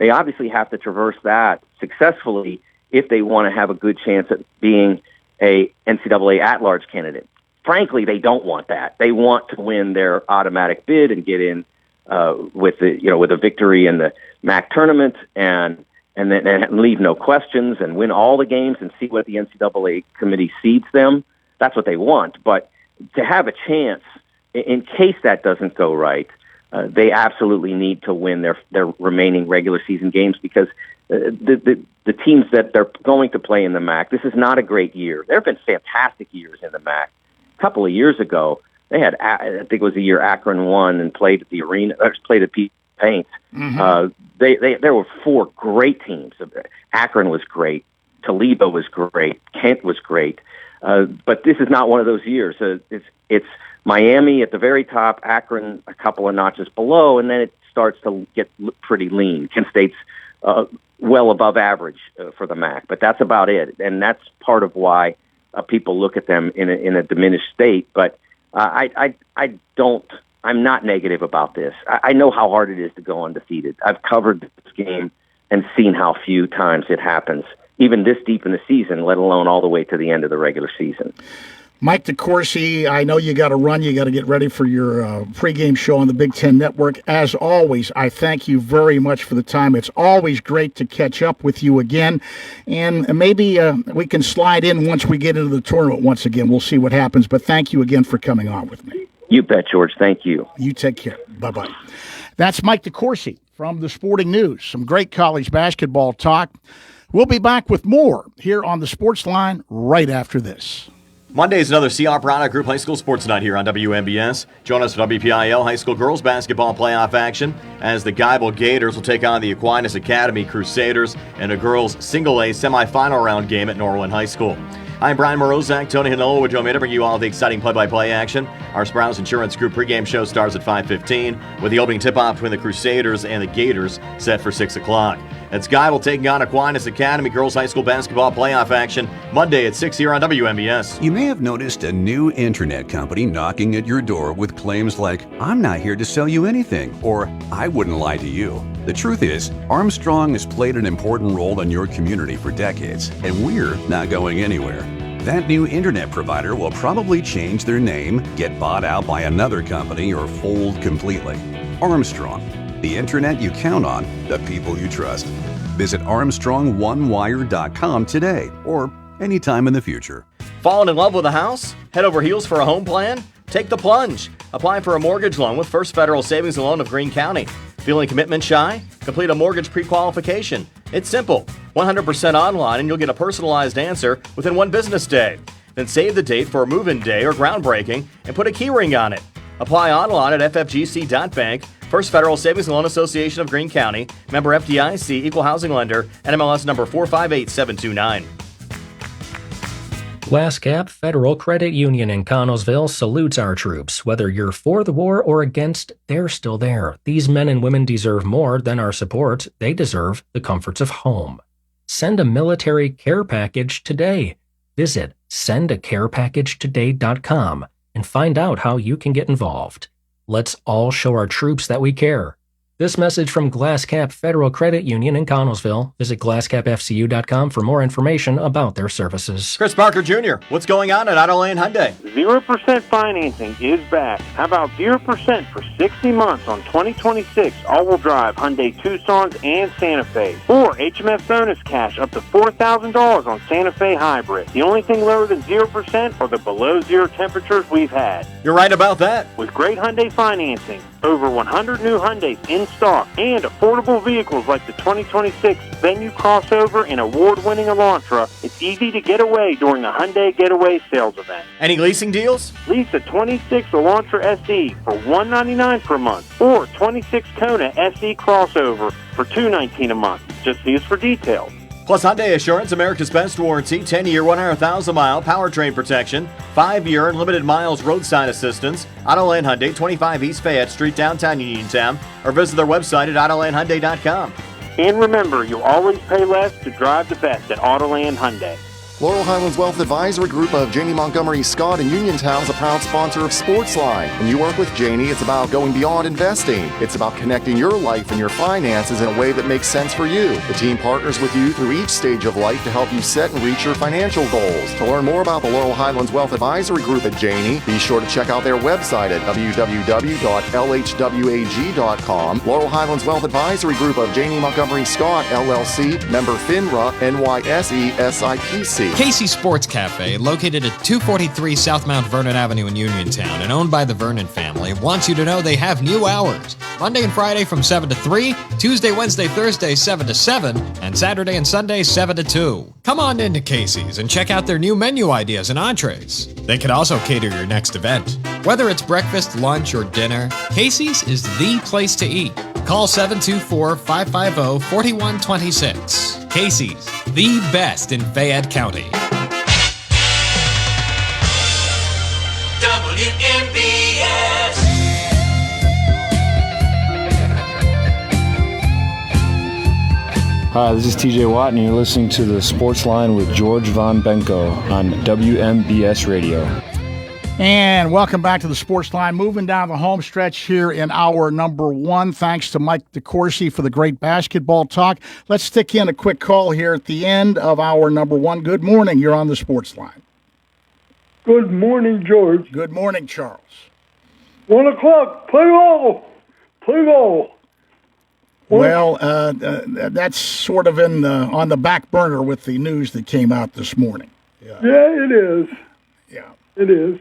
Speaker 10: obviously have to traverse that successfully if they want to have a good chance at being a NCAA at-large candidate. Frankly, they don't want that. They want to win their automatic bid and get in with a victory in the MAC tournament and then leave no questions and win all the games and see what the NCAA committee seeds them. That's what they want. But to have a chance, in case that doesn't go right, they absolutely need to win their remaining regular season games because the teams that they're going to play in the MAC, this is not a great year. There have been fantastic years in the MAC. A couple of years ago, they had, I think it was the year Akron won and played at the arena, or played at Paint. Mm-hmm. There were 4 great teams. Akron was great. Toledo was great. Kent was great. But this is not one of those years. It's Miami at the very top, Akron a couple of notches below, and then it starts to get pretty lean. Kent State's well above average for the MAC, but that's about it. And that's part of why people look at them in a diminished state. But I'm not negative about this. I know how hard it is to go undefeated. I've covered this game and seen how few times it happens, even this deep in the season, let alone all the way to the end of the regular season.
Speaker 2: Mike DeCourcy, I know you got to run. You got to get ready for your pregame show on the Big Ten Network. As always, I thank you very much for the time. It's always great to catch up with you again. And maybe we can slide in once we get into the tournament once again. We'll see what happens. But thank you again for coming on with me.
Speaker 10: You bet, George. Thank you.
Speaker 2: You take care. Bye-bye. That's Mike DeCourcy from the Sporting News. Some great college basketball talk. We'll be back with more here on the Sports Line right after this.
Speaker 11: Monday is another CR Product Group High School Sports Night here on WMBS. Join us for WPIL High School Girls Basketball Playoff action as the Geibel Gators will take on the Aquinas Academy Crusaders in a girls single-A semifinal round game at Norwin High School. I'm Brian Morozak. Tony Hanola with Joe May to bring you all the exciting play-by-play action. Our Sprouse Insurance Group pregame show starts at 5:15 with the opening tip-off between the Crusaders and the Gators set for 6 o'clock. It's Geibel taking on Aquinas Academy Girls High School Basketball Playoff action Monday at 6 here on WMBS.
Speaker 12: You may have noticed a new internet company knocking at your door with claims like, "I'm not here to sell you anything," or "I wouldn't lie to you." The truth is, Armstrong has played an important role in your community for decades, and we're not going anywhere. That new internet provider will probably change their name, get bought out by another company, or fold completely. Armstrong, the internet you count on, the people you trust. Visit ArmstrongOneWire.com today or anytime in the future.
Speaker 11: Fallen in love with a house? Head over heels for a home plan? Take the plunge. Apply for a mortgage loan with First Federal Savings and Loan of Greene County. Feeling commitment shy? Complete a mortgage pre-qualification. It's simple. 100% online and you'll get a personalized answer within 1 business day. Then save the date for a move-in day or groundbreaking and put a key ring on it. Apply online at ffgc.bank. First Federal Savings and Loan Association of Greene County. Member FDIC, Equal Housing Lender, NMLS number 458729.
Speaker 13: GlassCap Federal Credit Union in Connellsville salutes our troops. Whether you're for the war or against, they're still there. These men and women deserve more than our support. They deserve the comforts of home. Send a military care package today. Visit sendacarepackagetoday.com and find out how you can get involved. Let's all show our troops that we care. This message from GlassCap Federal Credit Union in Connellsville. Visit glasscapfcu.com for more information about their services.
Speaker 11: Chris Parker Jr., what's going on at Auto Lane Hyundai?
Speaker 14: 0% financing is back. How about 0% for 60 months on 2026 all-wheel drive Hyundai Tucsons and Santa Fe? Or HMF bonus cash up to $4,000 on Santa Fe Hybrid. The only thing lower than 0% are the below zero temperatures we've had.
Speaker 11: You're right about that.
Speaker 14: With great Hyundai financing, Over 100 new Hyundais in stock and affordable vehicles like the 2026 Venue crossover and award-winning Elantra. It's easy to get away during the Hyundai Getaway Sales Event.
Speaker 11: Any leasing deals?
Speaker 14: Lease a 26 Elantra SE for $199 per month or 26 Kona SE crossover for $219 a month. Just see us for details.
Speaker 11: Plus Hyundai Assurance, America's best warranty, 10-year, 100,000-mile powertrain protection, 5-year unlimited miles roadside assistance. Autoland Hyundai, 25 East Fayette Street, downtown Uniontown, or visit their website at autolandhyundai.com.
Speaker 14: And remember, you'll always pay less to drive the best at Autoland Hyundai.
Speaker 15: Laurel Highlands Wealth Advisory Group of Janie Montgomery Scott in Uniontown is a proud sponsor of Sportsline. When you work with Janie, it's about going beyond investing. It's about connecting your life and your finances in a way that makes sense for you. The team partners with you through each stage of life to help you set and reach your financial goals. To learn more about the Laurel Highlands Wealth Advisory Group at Janie, be sure to check out their website at www.lhwag.com. Laurel Highlands Wealth Advisory Group of Janie Montgomery Scott, LLC, member FINRA, NYSE, SIPC.
Speaker 4: Casey Sports Cafe, located at 243 South Mount Vernon Avenue in Uniontown and owned by the Vernon family, wants you to know they have new hours. Monday and Friday from 7 to 3, Tuesday, Wednesday, Thursday 7 to 7, and Saturday and Sunday 7 to 2. Come on into Casey's and check out their new menu ideas and entrees. They can also cater your next event. Whether it's breakfast, lunch, or dinner, Casey's is the place to eat. Call 724-550-4126. Casey's, the best in Fayette County.
Speaker 1: WMBS.
Speaker 16: Hi, this is TJ Watt, and you're listening to the Sportsline with George Von Benko on WMBS Radio.
Speaker 2: And welcome back to the Sportsline. Moving down the home stretch here in hour number 1. Thanks to Mike DeCourcy for the great basketball talk. Let's stick in a quick call here at the end of hour number 1. Good morning. You're on the Sportsline.
Speaker 17: Good morning, George.
Speaker 2: Good morning, Charles.
Speaker 17: 1 o'clock. Play ball. Play ball.
Speaker 2: Well, that's sort of on the back burner with the news that came out this morning.
Speaker 17: Yeah, it is.
Speaker 2: Yeah.
Speaker 17: It is.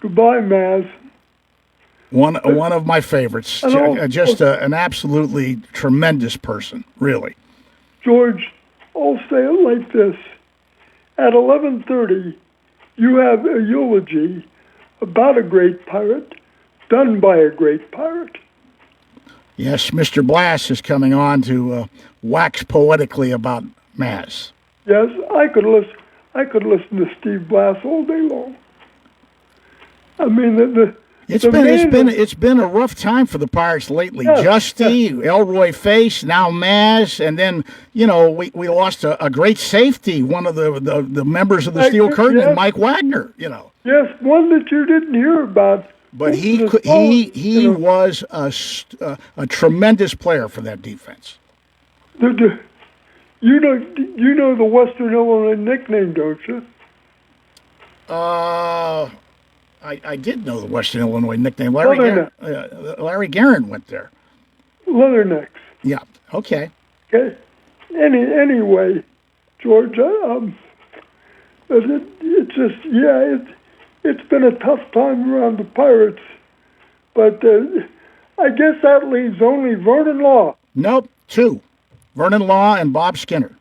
Speaker 17: Goodbye, Maz.
Speaker 2: One of my favorites. Just an absolutely tremendous person, really.
Speaker 17: George, I'll say it like this. At 11:30, you have a eulogy about a great pirate done by a great pirate.
Speaker 2: Yes, Mr. Blass is coming on to wax poetically about Maz.
Speaker 17: Yes, I could listen to Steve Blass all day long. I mean,
Speaker 2: it's been a rough time for the Pirates lately.
Speaker 17: Yes,
Speaker 2: Justy, Elroy Face, now Maz, and then we lost a great safety, one of the members of the Steel Curtain, and Mike Wagner.
Speaker 17: Yes, one that you didn't hear about.
Speaker 2: But he was a tremendous player for that defense.
Speaker 17: You know the Western Illinois nickname, don't you?
Speaker 2: I did know the Western Illinois nickname. Larry Guerin went there.
Speaker 17: Leathernecks.
Speaker 2: Yeah. Okay.
Speaker 17: Okay. Anyway, George, it's been a tough time around the Pirates, but I guess that leaves only Vernon Law.
Speaker 2: Nope, 2. Vernon Law and Bob Skinner.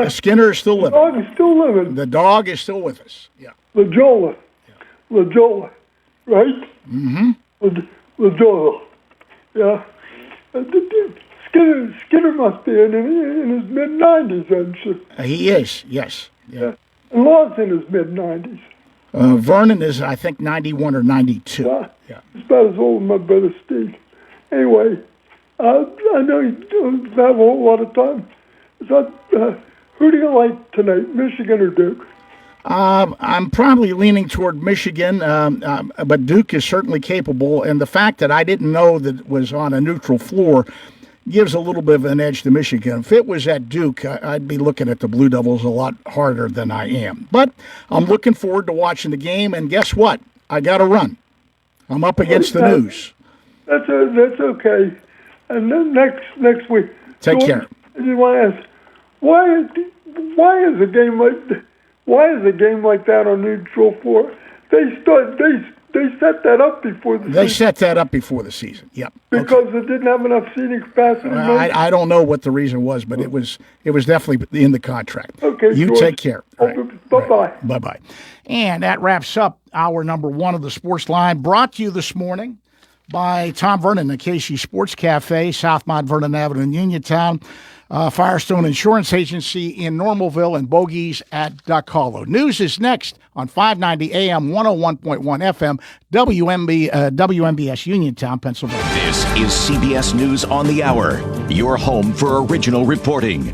Speaker 2: Skinner is still living.
Speaker 17: The dog is still living.
Speaker 2: The dog is still with us. Yeah.
Speaker 17: LaJolla, right?
Speaker 2: Mm-hmm.
Speaker 17: LaJolla. Yeah. Skinner must be in his mid-90s, I'm sure.
Speaker 2: He is, yes. Yeah.
Speaker 17: And Law's in his mid-90s.
Speaker 2: Vernon is, I think, 91 or 92.
Speaker 17: Yeah. He's about as old as my brother Steve. Anyway, I know you don't have a whole lot of time. So, who do you like tonight, Michigan or Duke?
Speaker 2: I'm probably leaning toward Michigan, but Duke is certainly capable. And the fact that I didn't know that it was on a neutral floor gives a little bit of an edge to Michigan. If it was at Duke, I'd be looking at the Blue Devils a lot harder than I am. But I'm looking forward to watching the game, and guess what? I got to run. I'm up against the news.
Speaker 17: That's okay. And then next week.
Speaker 2: Take care.
Speaker 17: You want to ask, why is a game like that on neutral floor? They They set that up before the season.
Speaker 2: They set that up before the season. Yep.
Speaker 17: Because they didn't have enough seating capacity.
Speaker 2: I don't know what the reason was, but it was definitely in the contract.
Speaker 17: Okay,
Speaker 2: you
Speaker 17: George.
Speaker 2: take care.
Speaker 17: Okay, bye-bye.
Speaker 2: Right. Bye-bye. And that wraps up hour number 1 of the Sports Line, brought to you this morning by Tom Vernon, the KC Sports Cafe, South Mount Vernon Avenue in Uniontown, Firestone Insurance Agency in Normalville, and Bogies at Duck Hollow. News is next on 590 AM, 101.1 FM, WMBS Uniontown, Pennsylvania.
Speaker 18: This is CBS News on the Hour, your home for original reporting.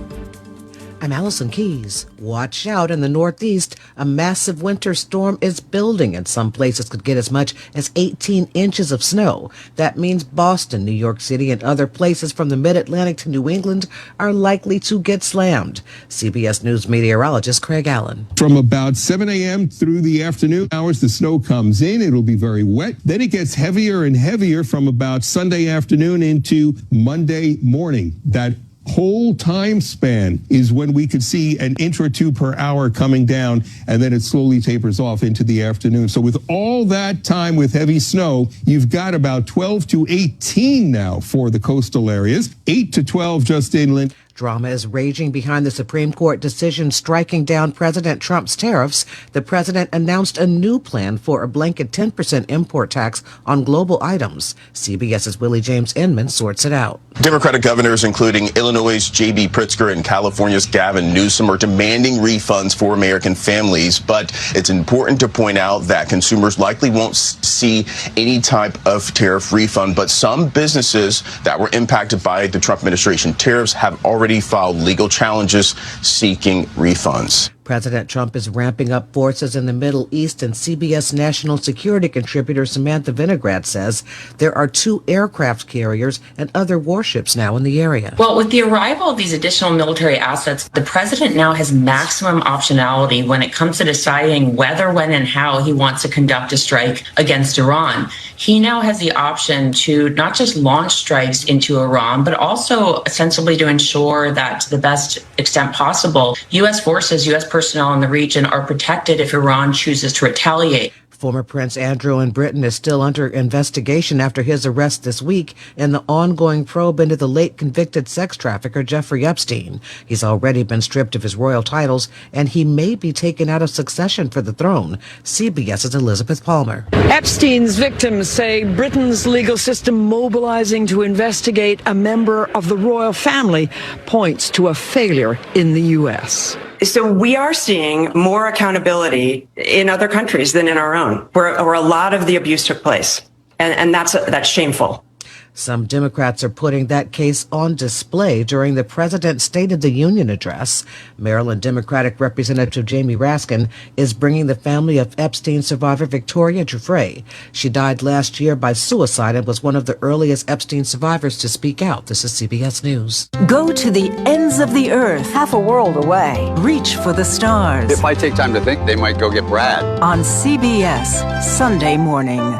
Speaker 19: I'm Allison Keys. Watch out in the Northeast. A massive winter storm is building, and some places could get as much as 18 inches of snow. That means Boston, New York City, and other places from the mid-Atlantic to New England are likely to get slammed. CBS News meteorologist Craig Allen.
Speaker 20: From about 7 a.m. through the afternoon hours, the snow comes in. It'll be very wet. Then it gets heavier and heavier from about Sunday afternoon into Monday morning. That whole time span is when we could see an inch or two per hour coming down, and then it slowly tapers off into the afternoon. So with all that time with heavy snow, you've got about 12 to 18 now for the coastal areas, 8 to 12 just inland.
Speaker 19: Drama is raging behind the Supreme Court decision striking down President Trump's tariffs. The president announced a new plan for a blanket 10% import tax on global items. CBS's Willie James Inman sorts it out.
Speaker 21: Democratic governors, including Illinois' J.B. Pritzker and California's Gavin Newsom, are demanding refunds for American families. But it's important to point out that consumers likely won't see any type of tariff refund. But some businesses that were impacted by the Trump administration tariffs have already filed legal challenges seeking refunds.
Speaker 19: President Trump is ramping up forces in the Middle East, and CBS national security contributor Samantha Vinograd says there are 2 aircraft carriers and other warships now in the area.
Speaker 22: Well, with the arrival of these additional military assets, the president now has maximum optionality when it comes to deciding whether, when, and how he wants to conduct a strike against Iran. He now has the option to not just launch strikes into Iran, but also ostensibly to ensure that to the best extent possible, U.S. forces, U.S. personnel in the region are protected if Iran chooses to retaliate.
Speaker 19: Former Prince Andrew in Britain is still under investigation after his arrest this week in the ongoing probe into the late convicted sex trafficker Jeffrey Epstein. He's already been stripped of his royal titles, and he may be taken out of succession for the throne. CBS's Elizabeth Palmer.
Speaker 23: Epstein's victims say Britain's legal system mobilizing to investigate a member of the royal family points to a failure in the U.S.
Speaker 24: So we are seeing more accountability in other countries than in our own, where a lot of the abuse took place. And that's shameful.
Speaker 19: Some Democrats are putting that case on display during the President's State of the Union address. Maryland Democratic Representative Jamie Raskin is bringing the family of Epstein survivor Victoria Giuffre. She died last year by suicide and was one of the earliest Epstein survivors to speak out. This is CBS News.
Speaker 25: Go to the ends of the earth, half a world away. Reach for the stars.
Speaker 26: If I take time to think, they might go get Brad.
Speaker 25: On CBS, Sunday morning.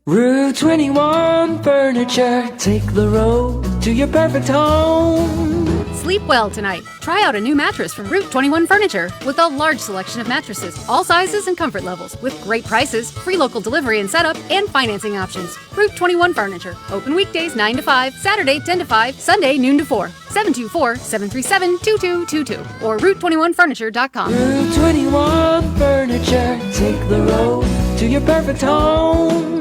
Speaker 27: Route 21 Furniture, take the road to your perfect home.
Speaker 6: Sleep well tonight. Try out a new mattress from Route 21 Furniture with a large selection of mattresses, all sizes and comfort levels, with great prices, free local delivery and setup, and financing options. Route 21 Furniture. Open weekdays 9 to 5, Saturday 10 to 5, Sunday noon to 4. 724-737-2222 or Route21Furniture.com.
Speaker 27: Route 21 Furniture, take the road to your perfect home.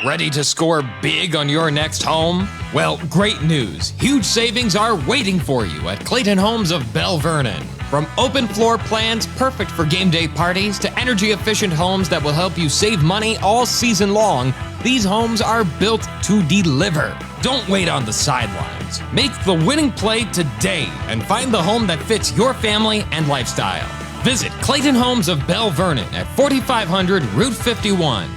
Speaker 4: Ready to score big on your next home? Well, great news. Huge savings are waiting for you at Clayton Homes of Bell Vernon. From open floor plans perfect for game day parties to energy-efficient homes that will help you save money all season long, these homes are built to deliver. Don't wait on the sidelines. Make the winning play today and find the home that fits your family and lifestyle. Visit Clayton Homes of Bell Vernon at 4500 Route 51.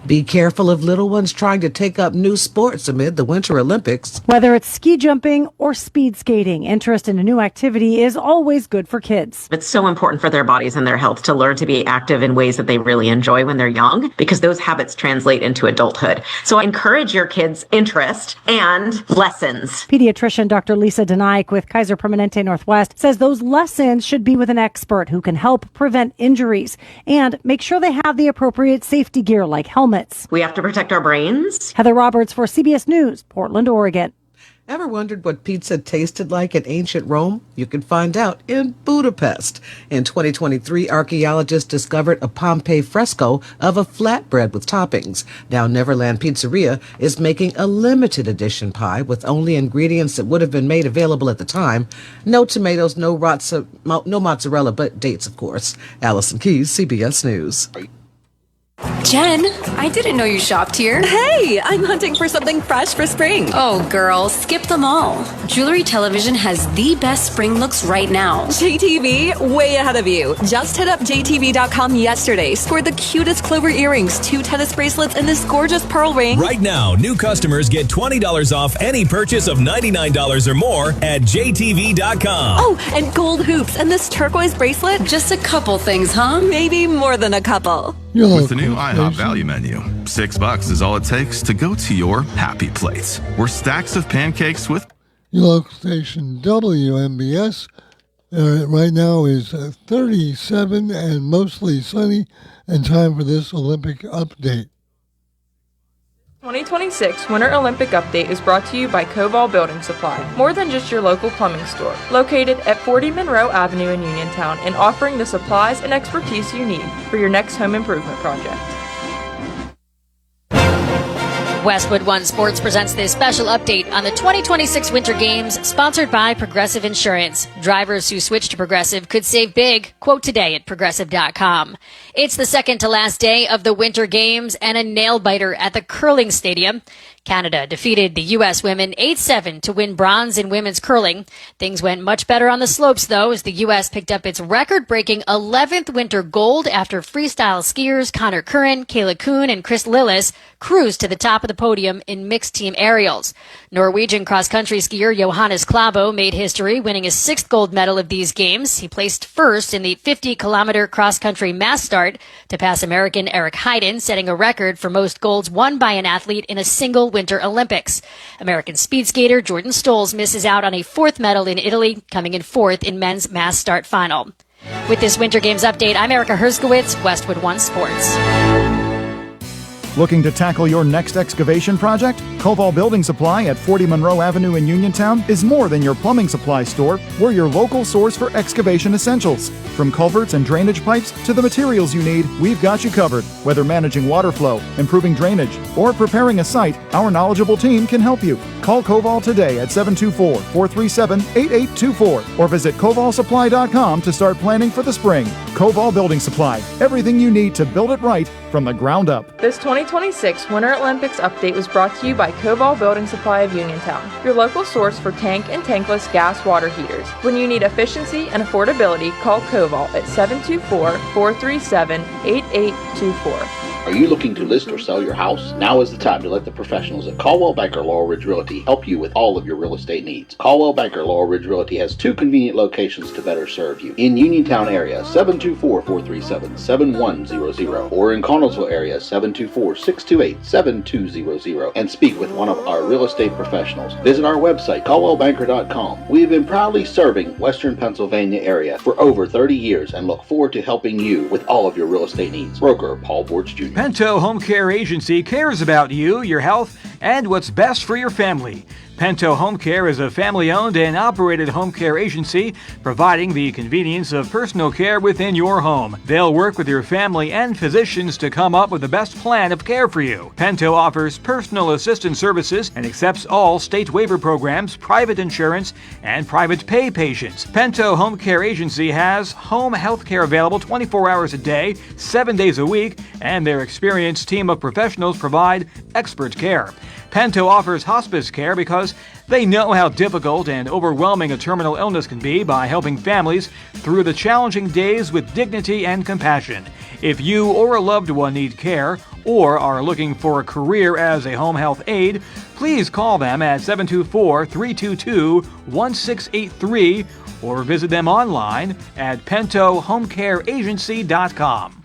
Speaker 19: Be careful of little ones trying to take up new sports amid the Winter Olympics.
Speaker 3: Whether it's ski jumping or speed skating, interest in a new activity is always good for kids.
Speaker 5: It's so important for their bodies and their health to learn to be active in ways that they really enjoy when they're young, because those habits translate into adulthood. So encourage your kids' interest and lessons.
Speaker 3: Pediatrician Dr. Lisa Denaik with Kaiser Permanente Northwest says those lessons should be with an expert who can help prevent injuries and make sure they have the appropriate safety gear like helmets.
Speaker 5: We have to protect our brains.
Speaker 3: Heather Roberts for CBS News, Portland, Oregon.
Speaker 19: Ever wondered what pizza tasted like in ancient Rome? You can find out in Budapest. In 2023, archaeologists discovered a Pompeii fresco of a flatbread with toppings. Now Neverland Pizzeria is making a limited edition pie with only ingredients that would have been made available at the time. No tomatoes, no mozzarella, but dates, of course. Allison Keys, CBS News.
Speaker 7: Jen, I didn't know you shopped here.
Speaker 8: Hey, I'm hunting for something fresh for spring.
Speaker 7: Oh, girl, skip them all. Jewelry Television has the best spring looks right now.
Speaker 8: JTV, way ahead of you. Just hit up JTV.com yesterday, scored the cutest clover earrings, 2 tennis bracelets, and this gorgeous pearl ring.
Speaker 9: Right now, new customers get $20 off any purchase of $99 or more at JTV.com.
Speaker 8: Oh, and gold hoops and this turquoise bracelet.
Speaker 7: Just a couple things, huh?
Speaker 8: Maybe more than a couple.
Speaker 10: With the new IHOP value menu, $6 is all it takes to go to your happy place. We're stacks of pancakes with
Speaker 12: your local station WMBS. Right now is 37 and mostly sunny, and time for this Olympic update.
Speaker 28: 2026 Winter Olympic Update is brought to you by Koval Building Supply, more than just your local plumbing store. Located at 40 Monroe Avenue in Uniontown and offering the supplies and expertise you need for your next home improvement project.
Speaker 29: Westwood One Sports presents this special update on the 2026 Winter Games, sponsored by Progressive Insurance. Drivers who switch to Progressive could save big. Quote today at Progressive.com. It's the second to last day of the Winter Games and a nail-biter at the curling stadium. Canada defeated the U.S. women 8-7 to win bronze in women's curling. Things went much better on the slopes, though, as the U.S. picked up its record-breaking 11th winter gold after freestyle skiers Connor Curran, Kayla Kuhn, and Chris Lillis cruised to the top of the podium in mixed team aerials. Norwegian cross-country skier Johannes Klæbo made history, winning his 6th gold medal of these games. He placed first in the 50-kilometer cross-country mass start to pass American Eric Heiden, setting a record for most golds won by an athlete in a single Winter Olympics. American speed skater Jordan Stolz misses out on a 4th medal in Italy, coming in 4th in men's mass start final. With this Winter Games update, I'm Erica Herskowitz, Westwood One Sports.
Speaker 30: Looking to tackle your next excavation project? Koval Building Supply at 40 Monroe Avenue in Uniontown is more than your plumbing supply store. We're your local source for excavation essentials. From culverts and drainage pipes to the materials you need, we've got you covered. Whether managing water flow, improving drainage, or preparing a site, our knowledgeable team can help you. Call Koval today at 724-437-8824 or visit kovalsupply.com to start planning for the spring. Koval Building Supply, everything you need to build it right from the ground up.
Speaker 28: This 2026 Winter Olympics Update was brought to you by Koval Building Supply of Uniontown, your local source for tank and tankless gas water heaters. When you need efficiency and affordability, call Koval at 724-437-8824.
Speaker 31: Are you looking to list or sell your house? Now is the time to let the professionals at Caldwell Banker Laurel Ridge Realty help you with all of your real estate needs. Caldwell Banker Laurel Ridge Realty has 2 convenient locations to better serve you. In Uniontown area, 724-437-7100, or in Connellsville area, 724-628-7200, and speak with one of our real estate professionals. Visit our website, caldwellbanker.com. We have been proudly serving Western Pennsylvania area for over 30 years and look forward to helping you with all of your real estate needs. Broker Paul Borge Jr.
Speaker 32: Pinto Home Care Agency cares about you, your health, and what's best for your family. Pinto Home Care is a family-owned and operated home care agency providing the convenience of personal care within your home. They'll work with your family and physicians to come up with the best plan of care for you. Pinto offers personal assistance services and accepts all state waiver programs, private insurance, and private pay patients. Pinto Home Care Agency has home health care available 24 hours a day, 7 days a week, and their experienced team of professionals provide expert care. Pento offers hospice care because they know how difficult and overwhelming a terminal illness can be by helping families through the challenging days with dignity and compassion. If you or a loved one need care or are looking for a career as a home health aide, please call them at 724-322-1683 or visit them online at pentohomecareagency.com.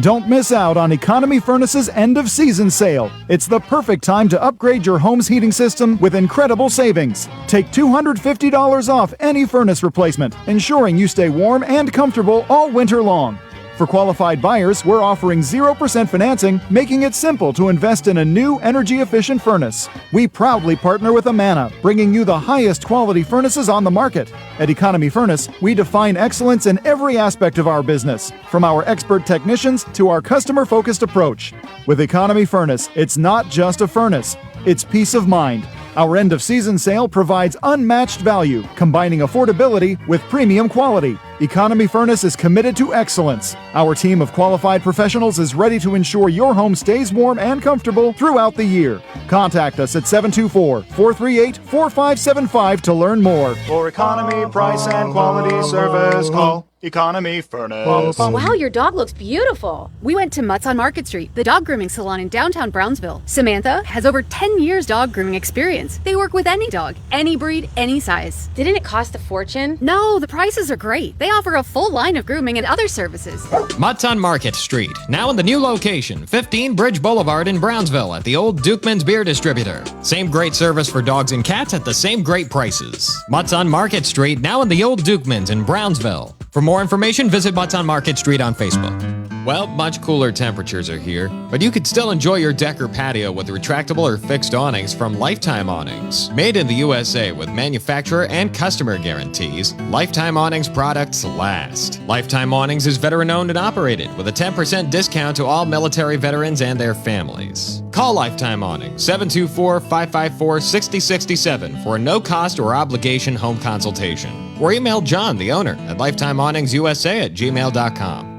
Speaker 30: Don't miss out on Economy Furnace's end-of-season sale. It's the perfect time to upgrade your home's heating system with incredible savings. Take $250 off any furnace replacement, ensuring you stay warm and comfortable all winter long. For qualified buyers, we're offering 0% financing, making it simple to invest in a new energy-efficient furnace. We proudly partner with Amana, bringing you the highest quality furnaces on the market. At Economy Furnace, we define excellence in every aspect of our business, from our expert technicians to our customer-focused approach. With Economy Furnace, it's not just a furnace, it's peace of mind. Our end-of-season sale provides unmatched value, combining affordability with premium quality. Economy Furnace is committed to excellence. Our team of qualified professionals is ready to ensure your home stays warm and comfortable throughout the year. Contact us at 724-438-4575 to learn more. For economy, price, and quality service, call Economy Furnace.
Speaker 6: Wow, your dog looks beautiful. We went to Mutt's on Market Street, the dog grooming salon in downtown Brownsville. Samantha has over 10 years dog grooming experience. They work with any dog, any breed, any size.
Speaker 1: Didn't it cost a fortune?
Speaker 6: No, the prices are great. They offer a full line of grooming and other services.
Speaker 4: Mutt's on Market Street, now in the new location, 15 Bridge Boulevard in Brownsville at the old Dukeman's Beer Distributor. Same great service for dogs and cats at the same great prices. Mutt's on Market Street, now in the old Dukeman's in Brownsville. For more information, visit Mutt's on Market Street on Facebook. Well, much cooler temperatures are here, but you could still enjoy your deck or patio with retractable or fixed awnings from Lifetime Awnings. Made in the USA with manufacturer and customer guarantees, Lifetime Awnings products last. Lifetime Awnings is veteran-owned and operated with a 10% discount to all military veterans and their families. Call Lifetime Awnings 724-554-6067 for a no-cost or obligation home consultation. Or email John, the owner, at lifetimeawningsusa@gmail.com.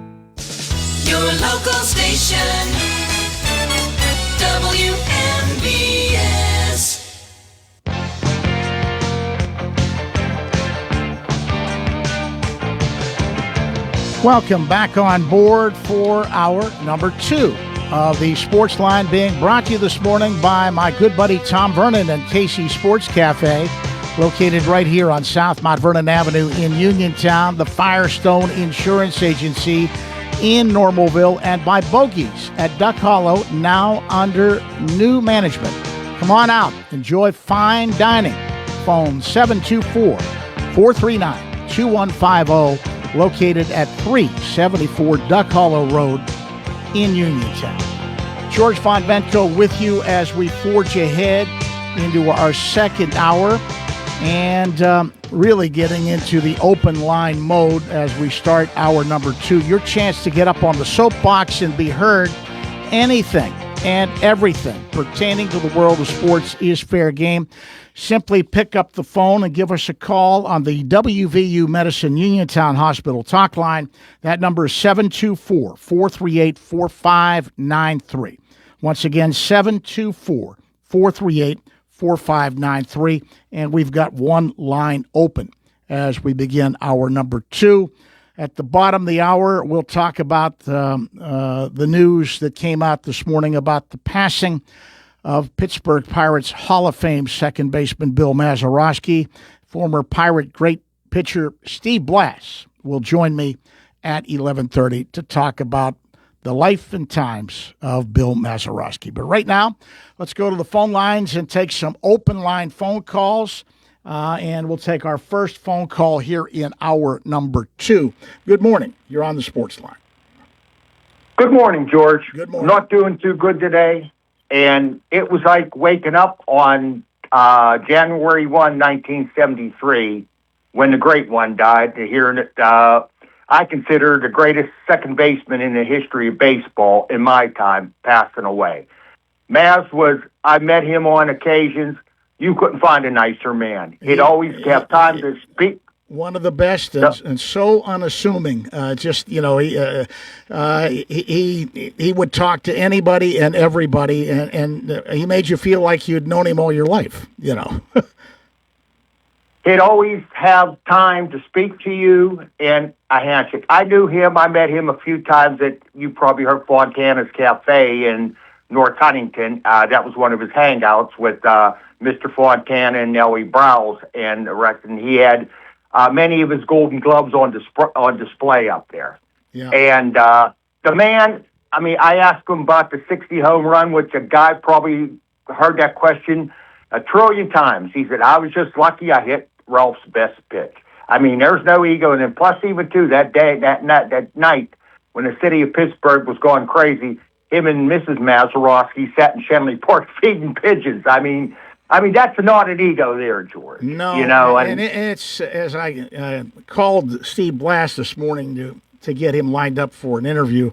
Speaker 2: Your local station, WMBS.
Speaker 11: Welcome back on board for hour number 2 of the Sportsline, being brought to you this morning by my good buddy Tom Vernon and Casey Sports Cafe, located right here on South Mount Vernon Avenue in Uniontown, the Firestone Insurance Agency in Normalville, and by Bogies at Duck Hollow, now under new management. Come on out. Enjoy fine dining. Phone 724-439-2150, located at 374 Duck Hollow Road in Uniontown. George Von Benko with you as we forge ahead into our second hour, and really getting into the open line mode as we start hour number 2. Your chance to get up on the soapbox and be heard. Anything and everything pertaining to the world of sports is fair game. Simply pick up the phone and give us a call on the WVU Medicine Uniontown Hospital talk line. That number is 724-438-4593. Once again, 724-438-4593, and we've got one line open as we begin hour number 2. At the bottom of the hour, we'll talk about the news that came out this morning about the passing of Pittsburgh Pirates Hall of Fame second baseman Bill Mazeroski. Former Pirate great pitcher Steve Blass will join me at 11:30 to talk about the life and times of Bill Mazeroski. But right now, let's go to the phone lines and take some open line phone calls. And we'll take our first phone call here in hour number 2. Good morning. You're on the Sports Line.
Speaker 13: Good morning, George.
Speaker 11: Good morning.
Speaker 13: Not doing too good today. And it was like waking up on January 1, 1973, when the great one died, to hear it. I consider the greatest second baseman in the history of baseball in my time passing away. Maz I met him on occasions. You couldn't find a nicer man. He'd always have time to speak
Speaker 11: One of the best and so unassuming. Just he would talk to anybody and everybody, and he made you feel like you'd known him all your life.
Speaker 13: He'd always have time to speak to you and a handshake. I knew him. I met him a few times at, you probably heard, Fontana's Cafe in North Huntington. That was one of his hangouts with Mr. Fontana and Nellie Browse and the rest. And he had many of his Golden Gloves on display up there.
Speaker 11: Yeah.
Speaker 13: And the man, I asked him about the 60 home run, which a guy probably heard that question a trillion times. He said, I was just lucky I hit Ralph's best pitch. There's no ego. And then plus even too, that night when the city of Pittsburgh was going crazy, him and Mrs. Mazeroski sat in Shenley Park feeding pigeons. That's not an ego there, George.
Speaker 11: No,
Speaker 13: and
Speaker 11: it's, as I called Steve Blass this morning to get him lined up for an interview.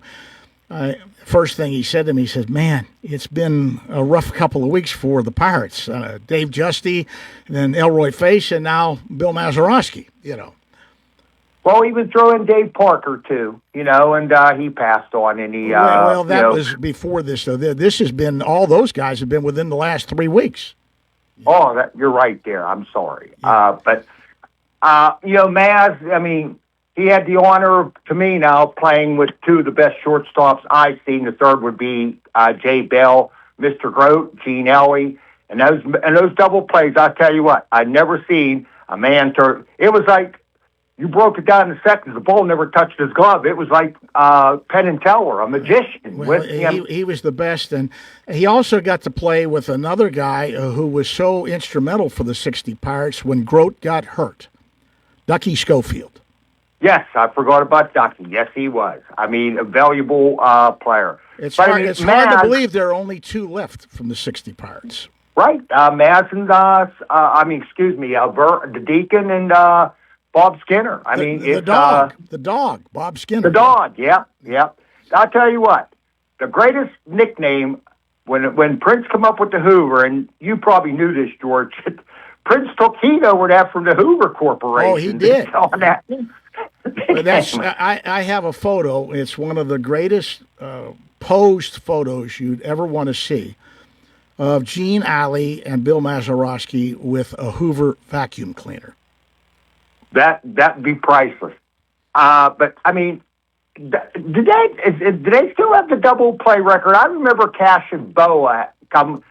Speaker 11: First thing he said to me, he says, man, it's been a rough couple of weeks for the Pirates. Dave Justy, and then Elroy Face, and now Bill Mazeroski,
Speaker 13: Well, he was throwing Dave Parker, too, and he passed on. And he,
Speaker 11: that was before this, though. This has been, all those guys have been within the last 3 weeks.
Speaker 13: Oh, you're right there. I'm sorry. Yeah. Maz, he had the honor, to me now, playing with two of the best shortstops I've seen. The third would be Jay Bell, Mr. Grote, Gene Ellie, and those double plays. I tell you what, I'd never seen a man turn. It was like you broke it down in seconds. The ball never touched his glove. It was like Penn and Teller, a magician.
Speaker 11: Well, he was the best, and he also got to play with another guy who was so instrumental for the 60 Pirates when Grote got hurt, Ducky Schofield.
Speaker 13: Yes, I forgot about Ducky. Yes, he was. A valuable player.
Speaker 11: It's hard to believe there are only 2 left from the 60 Pirates.
Speaker 13: Right. Maz and, the Deacon and Bob Skinner.
Speaker 11: The dog, Bob Skinner.
Speaker 13: The dog, yeah. I'll tell you what, the greatest nickname, when Prince came up with the Hoover, and you probably knew this, George, Prince took heat over that from the Hoover Corporation.
Speaker 11: Oh, he did.
Speaker 13: That's
Speaker 11: I have a photo. It's one of the greatest posed photos you'd ever want to see of Gene Alley and Bill Mazeroski with a Hoover vacuum cleaner.
Speaker 13: That'd be priceless. But do they still have the double play record? I remember Cash and Boa come.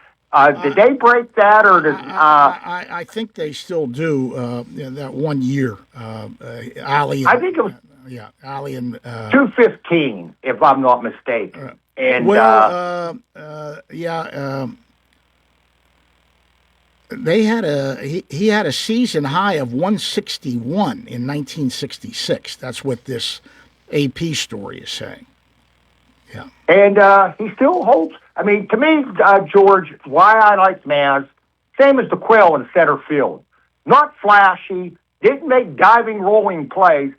Speaker 13: Did they break that, or did?
Speaker 11: I think they still do. That 1 year, Ali.
Speaker 13: I think it was.
Speaker 11: Ali and
Speaker 13: 215, if I'm not mistaken. And
Speaker 11: they had he had a season high of 161 in 1966. That's what this AP story is saying. Yeah. And
Speaker 13: he still holds. To me, George, why I like Maz, same as the Quill in center field. Not flashy, didn't make diving, rolling plays.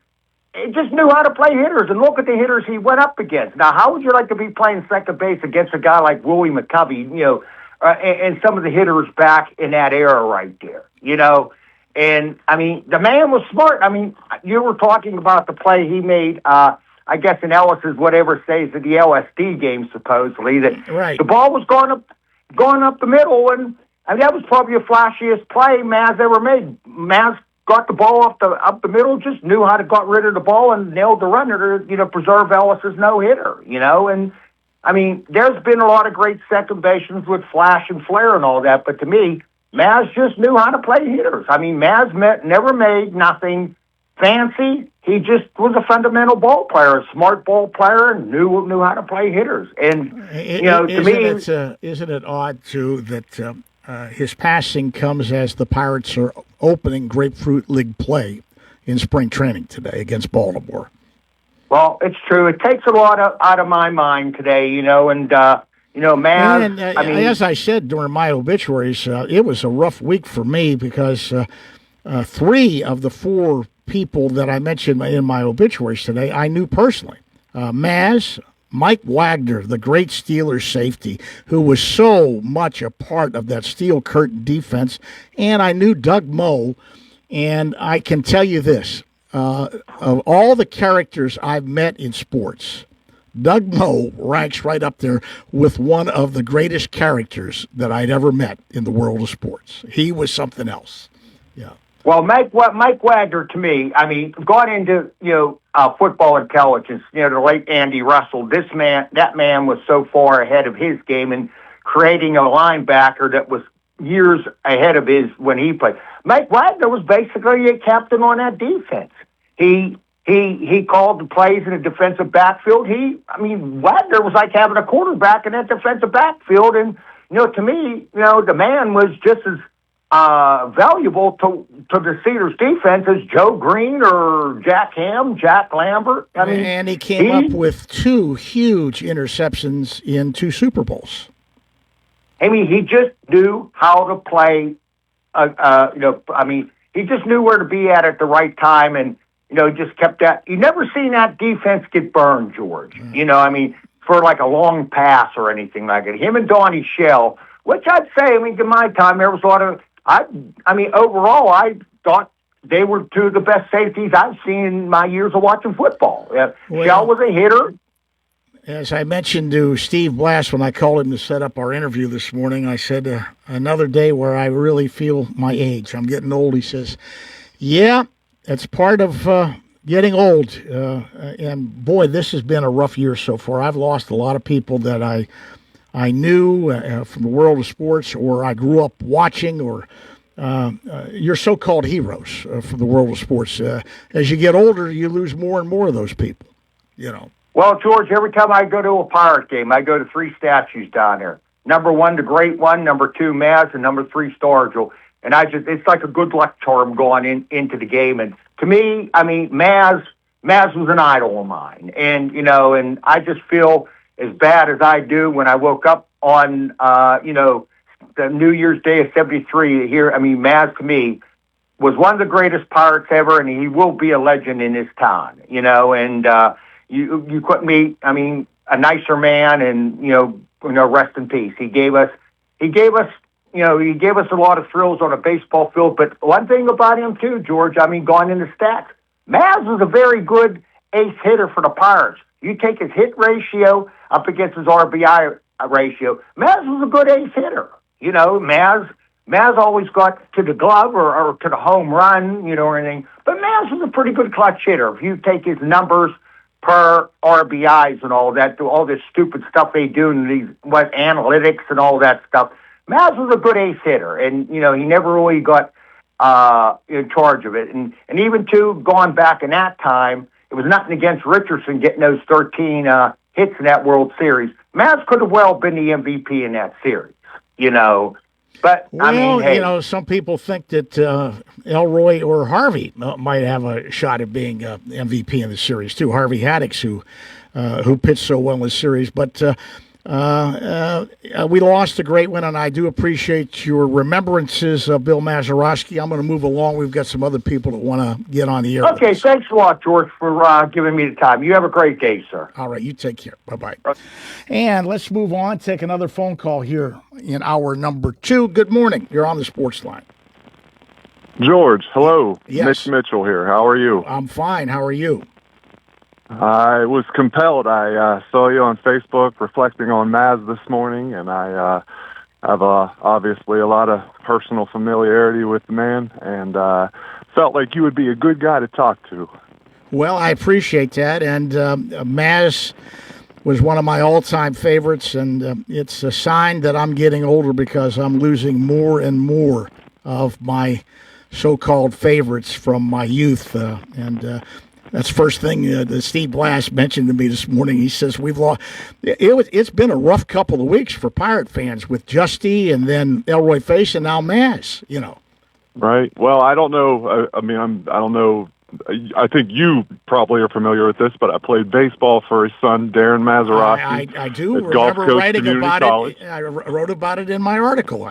Speaker 13: He just knew how to play hitters, and look at the hitters he went up against. Now, how would you like to be playing second base against a guy like Willie McCovey, and some of the hitters back in that era right there, And, the man was smart. You were talking about the play he made, I guess in Ellis's whatever says at the LSD game, supposedly, that
Speaker 11: right.
Speaker 13: The ball was going up the middle, and that was probably the flashiest play Maz ever made. Maz got the ball up the middle, just knew how to got rid of the ball and nailed the runner to preserve Ellis's no-hitter, And, there's been a lot of great second basemen with flash and flair and all that, but to me, Maz just knew how to play hitters. Maz never made nothing fancy. He just was a fundamental ball player, a smart ball player, and knew how to play hitters. And to me,
Speaker 11: isn't it odd too that his passing comes as the Pirates are opening Grapefruit League play in spring training today against Baltimore?
Speaker 13: Well, it's true. It takes a lot out of my mind today, and Maz.
Speaker 11: And, as I said during my obituaries, it was a rough week for me because 3 of the 4 people that I mentioned in my obituaries today, I knew personally. Maz, Mike Wagner, the great Steelers safety, who was so much a part of that Steel Curtain defense, and I knew Doug Moe, And I can tell you this, of all the characters I've met in sports, Doug Moe ranks right up there with one of the greatest characters that I'd ever met in the world of sports. He was something else. Yeah.
Speaker 13: Well, Mike Wagner, to me, I mean, gone into, football intelligence, the late Andy Russell, that man was so far ahead of his game and creating a linebacker that was years ahead of his when he played. Mike Wagner was basically a captain on that defense. He called the plays in the defensive backfield. Wagner was like having a quarterback in that defensive backfield. And, to me, the man was just as valuable to the Cedars defense as Joe Green or Jack Ham, Jack Lambert.
Speaker 11: And he came up with 2 huge interceptions in 2 Super Bowls.
Speaker 13: He just knew how to play. He just knew where to be at the right time, and just kept that. You never seen that defense get burned, George. For like a long pass or anything like it. Him and Donnie Shell, which I'd say, to my time, there was a lot of. Overall, I thought they were 2 of the best safeties I've seen in my years of watching football. Shell was a hitter.
Speaker 11: As I mentioned to Steve Blass when I called him to set up our interview this morning, I said, another day where I really feel my age. I'm getting old. He says, yeah, it's part of getting old. And, boy, this has been a rough year so far. I've lost a lot of people that I knew from the world of sports, or I grew up watching, or your so-called heroes from the world of sports. As you get older, you lose more and more of those people,
Speaker 13: Well, George, every time I go to a Pirate game, I go to 3 statues down there. Number 1, the Great One. Number 2, Maz. And number 3, Stargell. And it's like a good luck charm going into the game. And to me, Maz was an idol of mine. And, and I just feel as bad as I do when I woke up on, the New Year's Day of 73 here. Maz, to me, was one of the greatest Pirates ever, and he will be a legend in his town, and, You couldn't meet, a nicer man, and rest in peace. He gave us a lot of thrills on a baseball field. But one thing about him too, George, going into stats, Maz was a very good ace hitter for the Pirates. You take his hit ratio up against his RBI ratio. Maz was a good ace hitter. Maz always got to the glove or to the home run, or anything. But Maz was a pretty good clutch hitter. If you take his numbers per RBIs and all that, all this stupid stuff they do and these analytics and all that stuff. Maz was a good ace hitter, and he never really got in charge of it. And even too, going back in that time, it was nothing against Richardson getting those 13 hits in that World Series. Maz could have well been the MVP in that series, But,
Speaker 11: well, some people think that Elroy or Harvey might have a shot at being MVP in the series, too. Harvey Haddix, who pitched so well in the series. But we lost a great one, and I do appreciate your remembrances of Bill Mazeroski. I'm going to move along. We've got some other people that want to get on the air.
Speaker 13: Okay, thanks a lot, George, for giving me the time. You have a great day, sir.
Speaker 11: All right, you take care. Bye-bye. And let's move on. Take another phone call here in hour number 2. Good morning. You're on the Sportsline.
Speaker 1: George, hello.
Speaker 11: Yes.
Speaker 1: Mitch Mitchell here. How are you?
Speaker 11: I'm fine. How are you?
Speaker 1: I was compelled. I saw you on Facebook reflecting on Maz this morning, and I have obviously a lot of personal familiarity with the man, and felt like you would be a good guy to talk to.
Speaker 11: Well, I appreciate that, and Maz was one of my all-time favorites, and it's a sign that I'm getting older because I'm losing more and more of my so-called favorites from my youth, and that's the first thing that Steve Blass mentioned to me this morning. He says we've lost. It's been a rough couple of weeks for Pirate fans with Justy and then Elroy Face and now Maz.
Speaker 1: Right. Well, I don't know. I don't know. I think you probably are familiar with this, but I played baseball for his son, Darren Mazeroski.
Speaker 11: I do
Speaker 1: remember
Speaker 11: writing about it. I wrote about it in my article.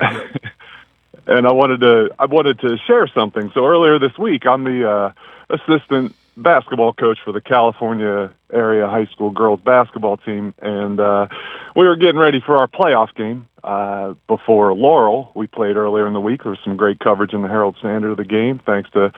Speaker 1: And I wanted to share something. So earlier this week, I'm the assistant basketball coach for the California area high school girls basketball team, and we were getting ready for our playoff game before Laurel. We played earlier in the week. There was some great coverage in the Herald Standard of the game, thanks to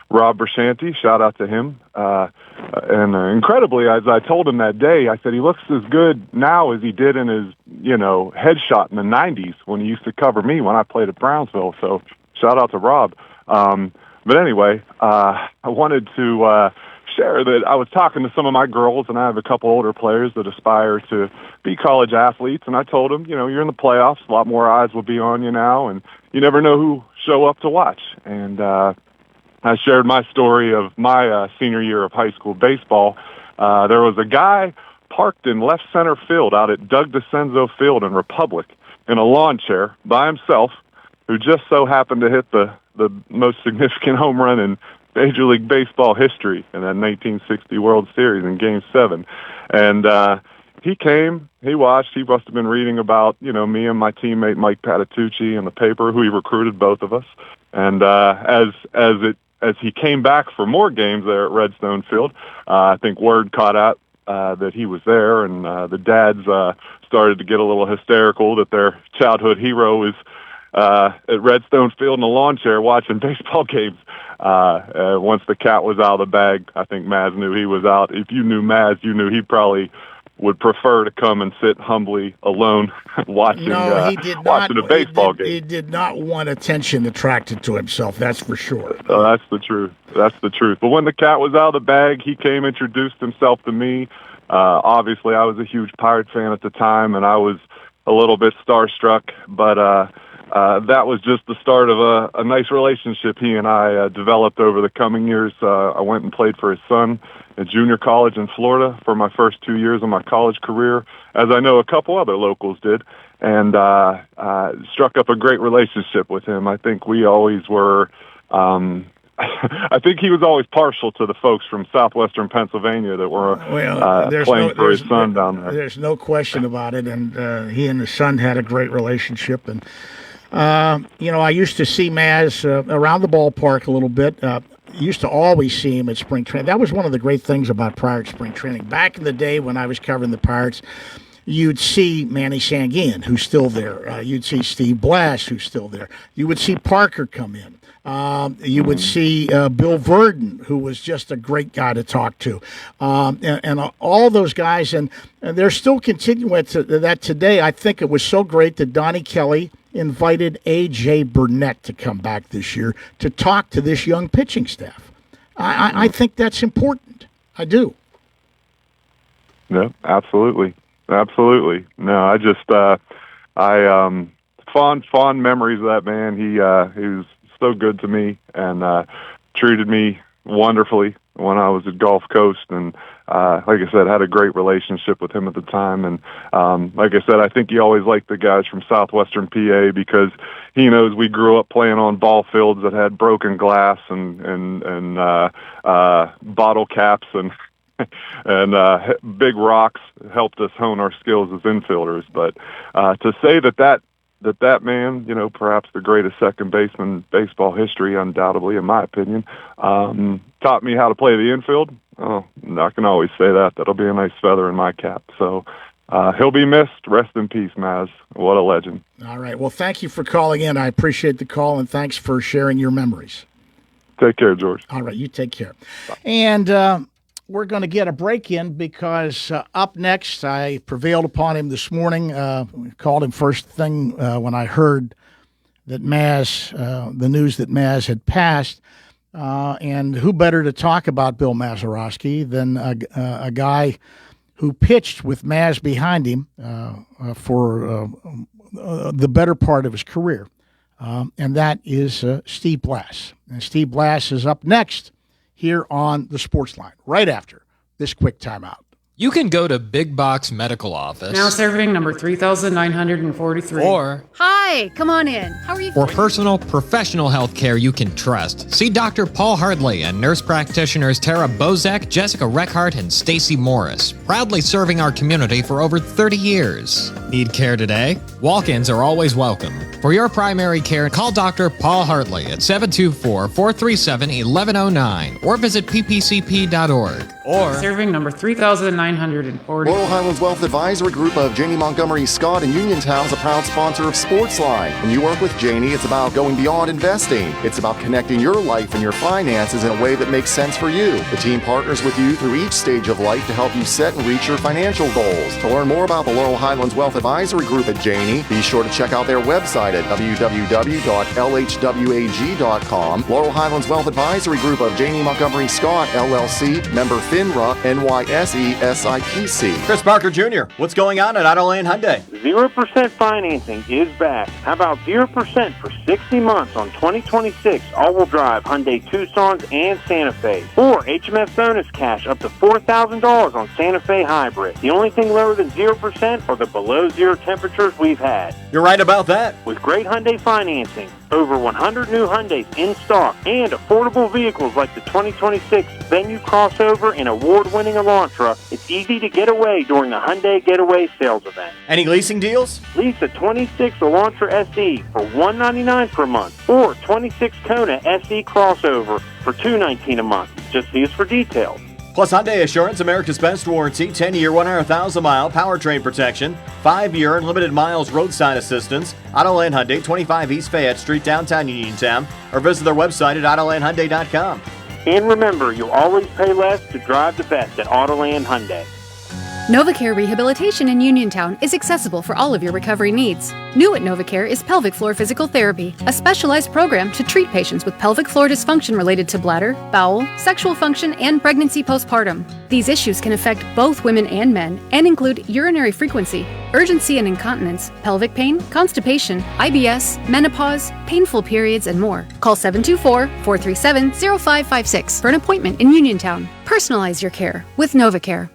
Speaker 1: Rob Bershanti. Shout out to him. And incredibly, as I told him that day, I said he looks as good now as he did in his, headshot in the 90s when he used to cover me when I played at Brownsville. So shout out to Rob. But anyway, I wanted to share that I was talking to some of my girls, and I have a couple older players that aspire to be college athletes, and I told them, you're in the playoffs, a lot more eyes will be on you now, and you never know who show up to watch. And I shared my story of my senior year of high school baseball. There was a guy parked in left center field out at Doug DeCenzo Field in Republic in a lawn chair by himself, who just so happened to hit the most significant home run in Major League Baseball history in that 1960 World Series in Game 7. And he came, he watched, he must have been reading about, me and my teammate Mike Patitucci in the paper, who he recruited, both of us. And as he came back for more games there at Redstone Field, I think word caught out that he was there, and the dads started to get a little hysterical that their childhood hero is at Redstone Field in a lawn chair watching baseball games. Once the cat was out of the bag, I think Maz knew he was out. If you knew Maz, you knew he probably would prefer to come and sit humbly alone watching a baseball game.
Speaker 11: He did not want attention attracted to himself, that's for sure.
Speaker 1: Oh, that's the truth. That's the truth. But when the cat was out of the bag, he came, introduced himself to me. Obviously, I was a huge Pirate fan at the time, and I was a little bit starstruck, but that was just the start of a nice relationship he and I developed over the coming years. I went and played for his son at junior college in Florida for my first 2 years of my college career, as I know a couple other locals did, and struck up a great relationship with him. I think we always were I think he was always partial to the folks from southwestern Pennsylvania that were playing for his son down there.
Speaker 11: There's no question about it, and he and his son had a great relationship. And I used to see Maz around the ballpark a little bit. Used to always see him at spring training. That was one of the great things about Pirate spring training. Back in the day when I was covering the Pirates, you'd see Manny Sanguin, who's still there. You'd see Steve Blass, who's still there. You would see Parker come in. You would see Bill Verdon, who was just a great guy to talk to. And all those guys, and they're still continuing to that today. I think it was so great that Donnie Kelly invited A.J. Burnett to come back this year to talk to this young pitching staff. I think that's important. I do.
Speaker 1: No, absolutely. Absolutely. No, I just, fond memories of that man. He was so good to me and treated me wonderfully when I was at Gulf Coast, and like I said, had a great relationship with him at the time. And like I said, I think he always liked the guys from southwestern PA because he knows we grew up playing on ball fields that had broken glass and bottle caps and big rocks helped us hone our skills as infielders. But to say that man, perhaps the greatest second baseman in baseball history, undoubtedly, in my opinion, taught me how to play the infield. Oh, I can always say that. That'll be a nice feather in my cap. So he'll be missed. Rest in peace, Maz. What a legend.
Speaker 11: All right. Well, thank you for calling in. I appreciate the call, and thanks for sharing your memories.
Speaker 1: Take care, George.
Speaker 11: All right. You take care. And we're going to get a break in because up next, I prevailed upon him this morning. Called him first thing when I heard that the news that Maz had passed. And who better to talk about Bill Mazeroski than a guy who pitched with Maz behind him for the better part of his career. And that is Steve Blass. And Steve Blass is up next here on the Sportsline, right after this quick timeout.
Speaker 4: You can go to Big Box Medical Office.
Speaker 14: Now serving number 3,943.
Speaker 4: Or,
Speaker 6: Hi, come on in. How are you?
Speaker 4: For personal, professional health care you can trust, see Dr. Paul Hardley and nurse practitioners Tara Bozak, Jessica Reckhart, and Stacy Morris, proudly serving our community for over 30 years. Need care today? Walk-ins are always welcome. For your primary care, call Dr. Paul Hartley at 724-437-1109 or visit ppcp.org.
Speaker 14: Or serving number 3,940.
Speaker 15: Laurel Highlands Wealth Advisory Group of Janie Montgomery Scott in Uniontown is a proud sponsor of Sportsline. When you work with Janie, it's about going beyond investing. It's about connecting your life and your finances in a way that makes sense for you. The team partners with you through each stage of life to help you set and reach your financial goals. To learn more about the Laurel Highlands Wealth Advisory Group at Janie, be sure to check out their website at www.lhwag.com. Laurel Highlands Wealth Advisory Group of Janie Montgomery Scott, LLC, member FINRA, NYSE, SIPC.
Speaker 16: Chris Parker Jr., what's going on at Auto Land Hyundai?
Speaker 17: 0% financing is back. How about 0% for 60 months on 2026 all-wheel drive Hyundai Tucsons and Santa Fe? Or HMF bonus cash up to $4,000 on Santa Fe Hybrid. The only thing lower than 0% are the below zero temperatures we've had.
Speaker 16: You're right about that.
Speaker 17: With great Hyundai financing, over 100 new Hyundais in stock, and affordable vehicles like the 2026 Venue crossover and award-winning Elantra, it's easy to get away during the Hyundai Getaway Sales Event.
Speaker 16: Any leasing deals?
Speaker 17: Lease a 26 Elantra SE for $199 per month, or 26 Kona SE crossover for $219 a month. Just see us for details.
Speaker 16: Plus Hyundai Assurance, America's best warranty, 10-year, 100,000-mile powertrain protection, 5-year unlimited miles roadside assistance. Autoland Hyundai, 25 East Fayette Street, downtown Uniontown, or visit their website at autolandhyundai.com.
Speaker 17: And remember, you'll always pay less to drive the best at Autoland Hyundai.
Speaker 6: NovaCare Rehabilitation in Uniontown is accessible for all of your recovery needs. New at NovaCare is pelvic floor physical therapy, a specialized program to treat patients with pelvic floor dysfunction related to bladder, bowel, sexual function, and pregnancy postpartum. These issues can affect both women and men and include urinary frequency, urgency and incontinence, pelvic pain, constipation, IBS, menopause, painful periods, and more. Call 724-437-0556 for an appointment in Uniontown. Personalize your care with NovaCare.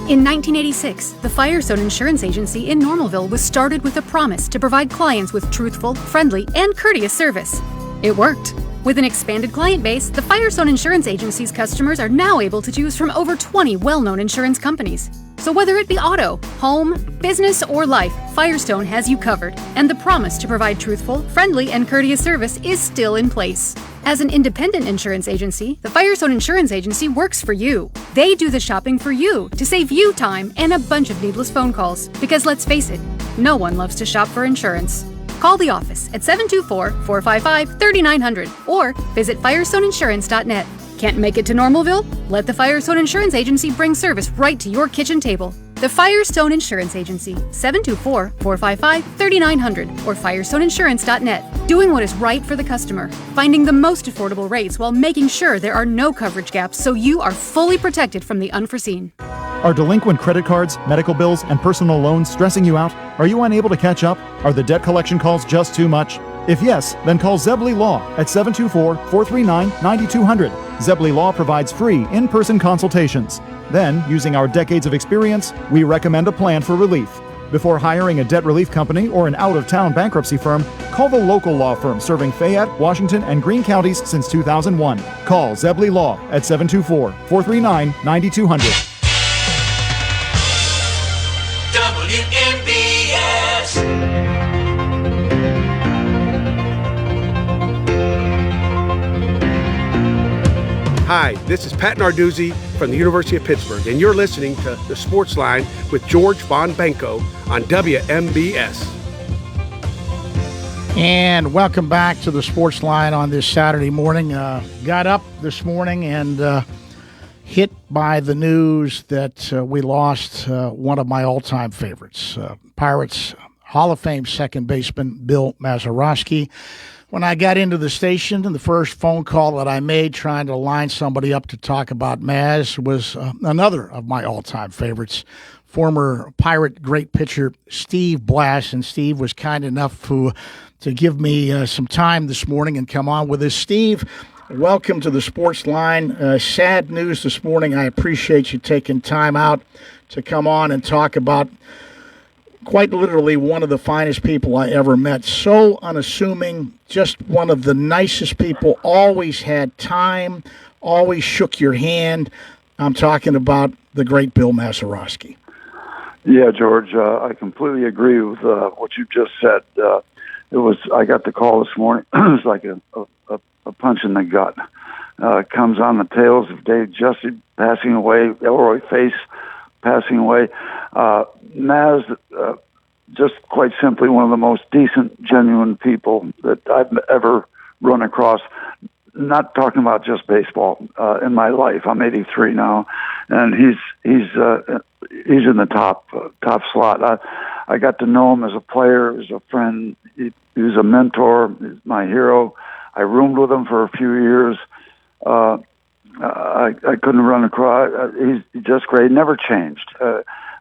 Speaker 6: In 1986, the Firestone Insurance Agency in Normalville was started with a promise to provide clients with truthful, friendly, and courteous service. It worked. With an expanded client base, the Firestone Insurance Agency's customers are now able to choose from over 20 well-known insurance companies. So whether it be auto, home, business, or life, Firestone has you covered, and the promise to provide truthful, friendly, and courteous service is still in place. As an independent insurance agency, the Firestone Insurance Agency works for you. They do the shopping for you to save you time and a bunch of needless phone calls. Because let's face it, no one loves to shop for insurance. Call the office at 724-455-3900 or visit firestoneinsurance.net. Can't make it to Normalville? Let the Firestone Insurance Agency bring service right to your kitchen table. The Firestone Insurance Agency, 724-455-3900 or firestoneinsurance.net. Doing what is right for the customer, finding the most affordable rates while making sure there are no coverage gaps so you are fully protected from the unforeseen.
Speaker 30: Are delinquent credit cards, medical bills, and personal loans stressing you out? Are you unable to catch up? Are the debt collection calls just too much? If yes, then call Zebley Law at 724-439-9200. Zebley Law provides free in-person consultations. Then, using our decades of experience, we recommend a plan for relief. Before hiring a debt relief company or an out-of-town bankruptcy firm, call the local law firm serving Fayette, Washington, and Greene counties since 2001. Call Zebley Law at 724-439-9200.
Speaker 2: WMBS.
Speaker 18: Hi, this is Pat Narduzzi from the University of Pittsburgh, and you're listening to The Sportsline with George Von Benko on WMBS.
Speaker 11: And welcome back to The Sportsline on this Saturday morning. Got up this morning and hit by the news that we lost one of my all-time favorites, Pirates Hall of Fame second baseman Bill Mazeroski. When I got into the station, and the first phone call that I made trying to line somebody up to talk about Maz was another of my all-time favorites, former Pirate great pitcher Steve Blass. And Steve was kind enough to give me some time this morning and come on with us. Steve, welcome to the Sports Line. Sad news this morning. I appreciate you taking time out to come on and talk about quite literally one of the finest people I ever met. So unassuming, just one of the nicest people, always had time, always shook your hand. I'm talking about the great Bill Mazeroski.
Speaker 3: Yeah, George, I completely agree with what you just said. I got the call this morning. It was like a punch in the gut. Comes on the tails of Dave Justy passing away, Elroy Face passing away. Maz, just quite simply one of the most decent, genuine people that I've ever run across. Not talking about just baseball in my life. I'm 83 now, and he's in the top slot. I got to know him as a player, as a friend. He was a mentor. He's my hero. I roomed with him for a few years. I couldn't run across. He's just great. Never changed.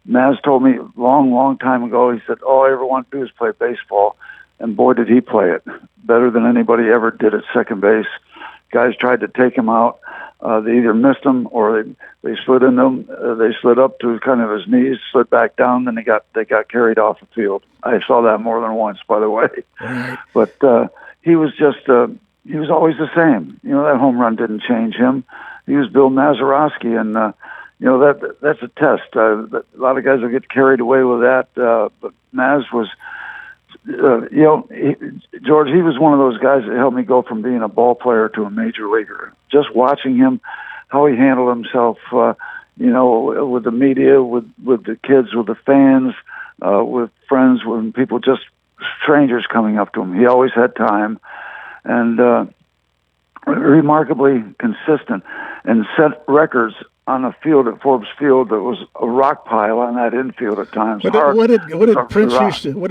Speaker 3: Maz told me long time ago. He said, "All I ever want to do is play baseball," and boy, did he play it better than anybody ever did at second base. Guys tried to take him out. They either missed him or they slid in them. They slid up to kind of his knees, slid back down, then they got carried off the field. I saw that more than once, by the way.
Speaker 11: Right.
Speaker 3: But he was just he was always the same. You know, that home run didn't change him. He was Bill Mazeroski, and you know that's a test. A lot of guys will get carried away with that, but Maz was. George, he was one of those guys that helped me go from being a ball player to a major leaguer. Just watching him, how he handled himself, with the media, with the kids, with the fans, with friends, with people, just strangers coming up to him. He always had time, and remarkably consistent, and set records on a field at Forbes Field that was a rock pile on that infield at times.
Speaker 11: What did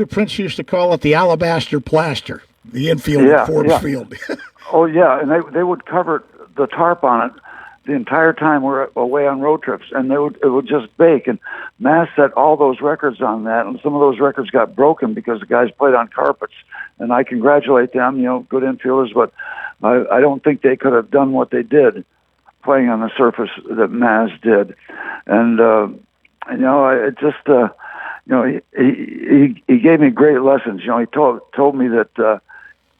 Speaker 11: Prince used to call it? The alabaster plaster, the infield at Forbes Field.
Speaker 3: Oh yeah, and they would cover the tarp on it the entire time we're away on road trips, and it would just bake. And Maz set all those records on that, and some of those records got broken because the guys played on carpets. And I congratulate them, good infielders, but I don't think they could have done what they did playing on the surface that Maz did. And, he gave me great lessons. He told me that,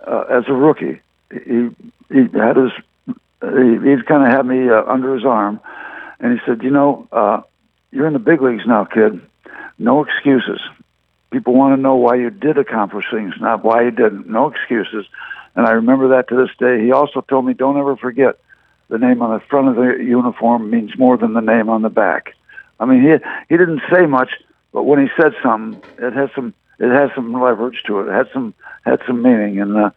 Speaker 3: as a rookie, he'd kind of had me under his arm, and he said, you're in the big leagues now, kid. No excuses. People want to know why you did accomplish things, not why you didn't. No excuses. And I remember that to this day. He also told me, don't ever forget, the name on the front of the uniform means more than the name on the back. I mean, he didn't say much, but when he said something, it had some leverage to it. It had some meaning. And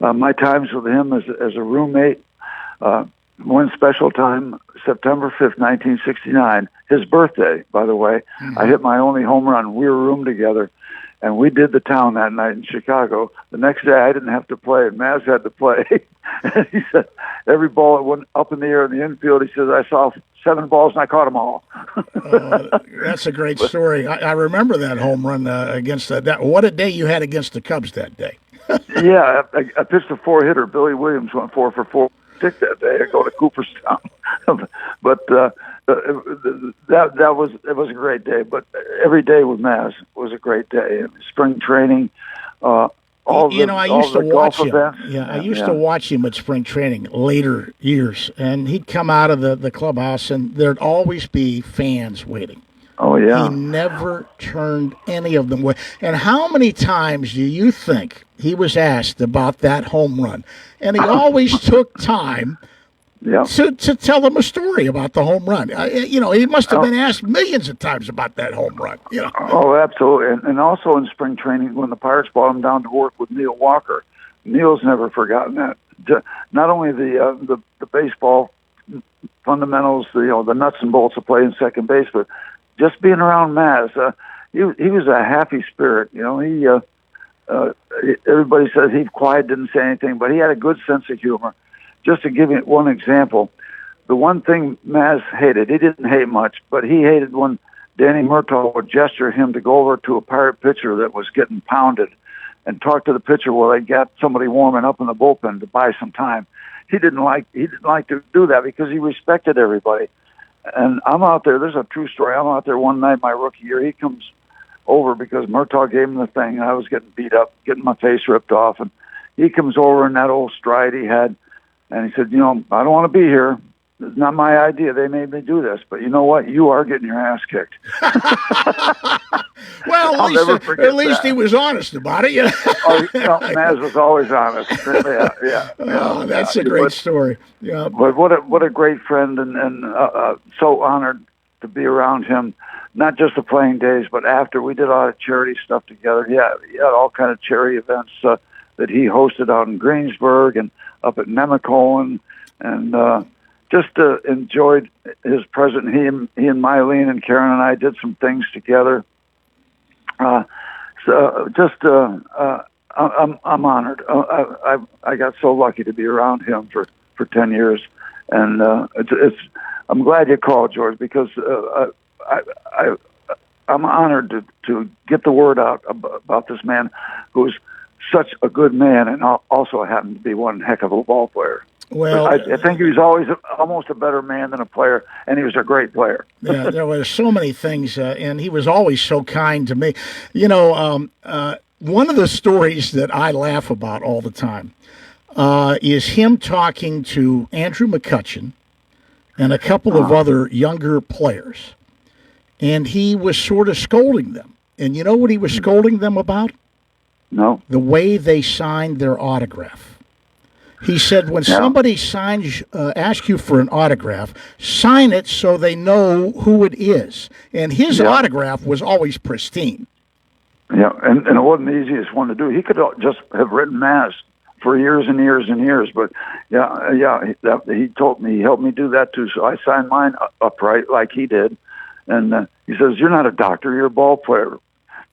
Speaker 3: my times with him as a roommate, one special time, September 5th, 1969, his birthday, by the way. Mm-hmm. I hit my only home run. We were roomed together, and we did the town that night in Chicago. The next day, I didn't have to play, and Maz had to play. And he said, every ball that went up in the air in the infield, he says, I saw 7 balls, and I caught them all.
Speaker 11: That's a great story. I remember that home run against that. What a day you had against the Cubs that day.
Speaker 3: Yeah, I pitched a 4-hitter. Billy Williams went 4 for 4 that day. I go to Cooperstown. But it was a great day. But every day with Maz was a great day. Spring training, I used to watch him. I used to watch him at spring training later years, and he'd come out of the clubhouse, and there'd always be fans waiting. Oh, yeah.
Speaker 11: He never turned any of them away. And how many times do you think he was asked about that home run? And he always took time to tell them a story about the home run. He must have been asked millions of times about that home run.
Speaker 3: Oh, absolutely. And also in spring training, when the Pirates brought him down to work with Neil Walker, Neil's never forgotten that. Not only the baseball fundamentals, the nuts and bolts of playing second base, but just being around Maz, he was a happy spirit. Everybody says he's quiet, didn't say anything, but he had a good sense of humor. Just to give you one example, the one thing Maz hated, he didn't hate much, but he hated when Danny Murtaugh would gesture him to go over to a Pirate pitcher that was getting pounded and talk to the pitcher while they got somebody warming up in the bullpen to buy some time. He didn't like to do that because he respected everybody. And I'm out there. There's a true story. I'm out there one night my rookie year. He comes over because Murtaugh gave him the thing. I was getting beat up, getting my face ripped off. And he comes over in that old stride he had. And he said, I don't want to be here. it's not my idea. They made me do this, but you know what? You are getting your ass kicked.
Speaker 11: Well, at least he was honest about it. You know?
Speaker 3: Maz was always honest. Yeah.
Speaker 11: Oh, that's a great story. Yeah.
Speaker 3: But what a great friend, and so honored to be around him. Not just the playing days, but after. We did a lot of charity stuff together. He had all kind of charity events that he hosted out in Greensburg and up at Nemacolin, and just enjoyed his presence. He and Mylene and Karen and I did some things together. I'm honored. I got so lucky to be around him for 10 years, and I'm glad you called, George, because I'm honored to get the word out about this man who's such a good man and also happened to be one heck of a ball player.
Speaker 11: Well,
Speaker 3: I think he was always almost a better man than a player, and he was a great player.
Speaker 11: Yeah, there were so many things, and he was always so kind to me. You know, one of the stories that I laugh about all the time is him talking to Andrew McCutcheon and a couple of other younger players, and he was sort of scolding them. And you know what he was scolding them about?
Speaker 3: No.
Speaker 11: The way they signed their autograph. He said, when somebody asks you for an autograph, sign it so they know who it is. And his autograph was always pristine.
Speaker 3: Yeah, and it wasn't the easiest one to do. He could just have written Maz for years and years and years. But, he told me, he helped me do that too. So I signed mine upright like he did. And he says, you're not a doctor, you're a ball player.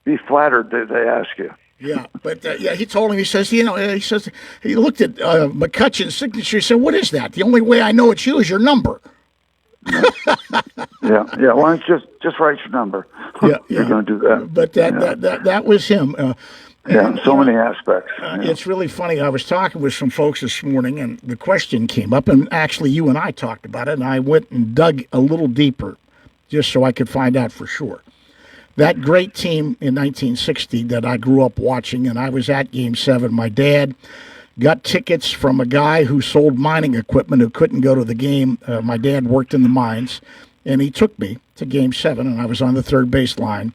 Speaker 3: Be flattered that they ask you.
Speaker 11: Yeah, but he told him, he says, he looked at McCutcheon's signature. He said, what is that? The only way I know it's you is your number.
Speaker 3: Yeah. Why don't you just write your number?
Speaker 11: Yeah,
Speaker 3: You're going to do that.
Speaker 11: But that was him.
Speaker 3: Many aspects.
Speaker 11: It's really funny. I was talking with some folks this morning, and the question came up, and actually you and I talked about it, and I went and dug a little deeper just so I could find out for sure. That great team in 1960 that I grew up watching, and I was at Game 7. My dad got tickets from a guy who sold mining equipment who couldn't go to the game. My dad worked in the mines, and he took me to Game 7, and I was on the third base line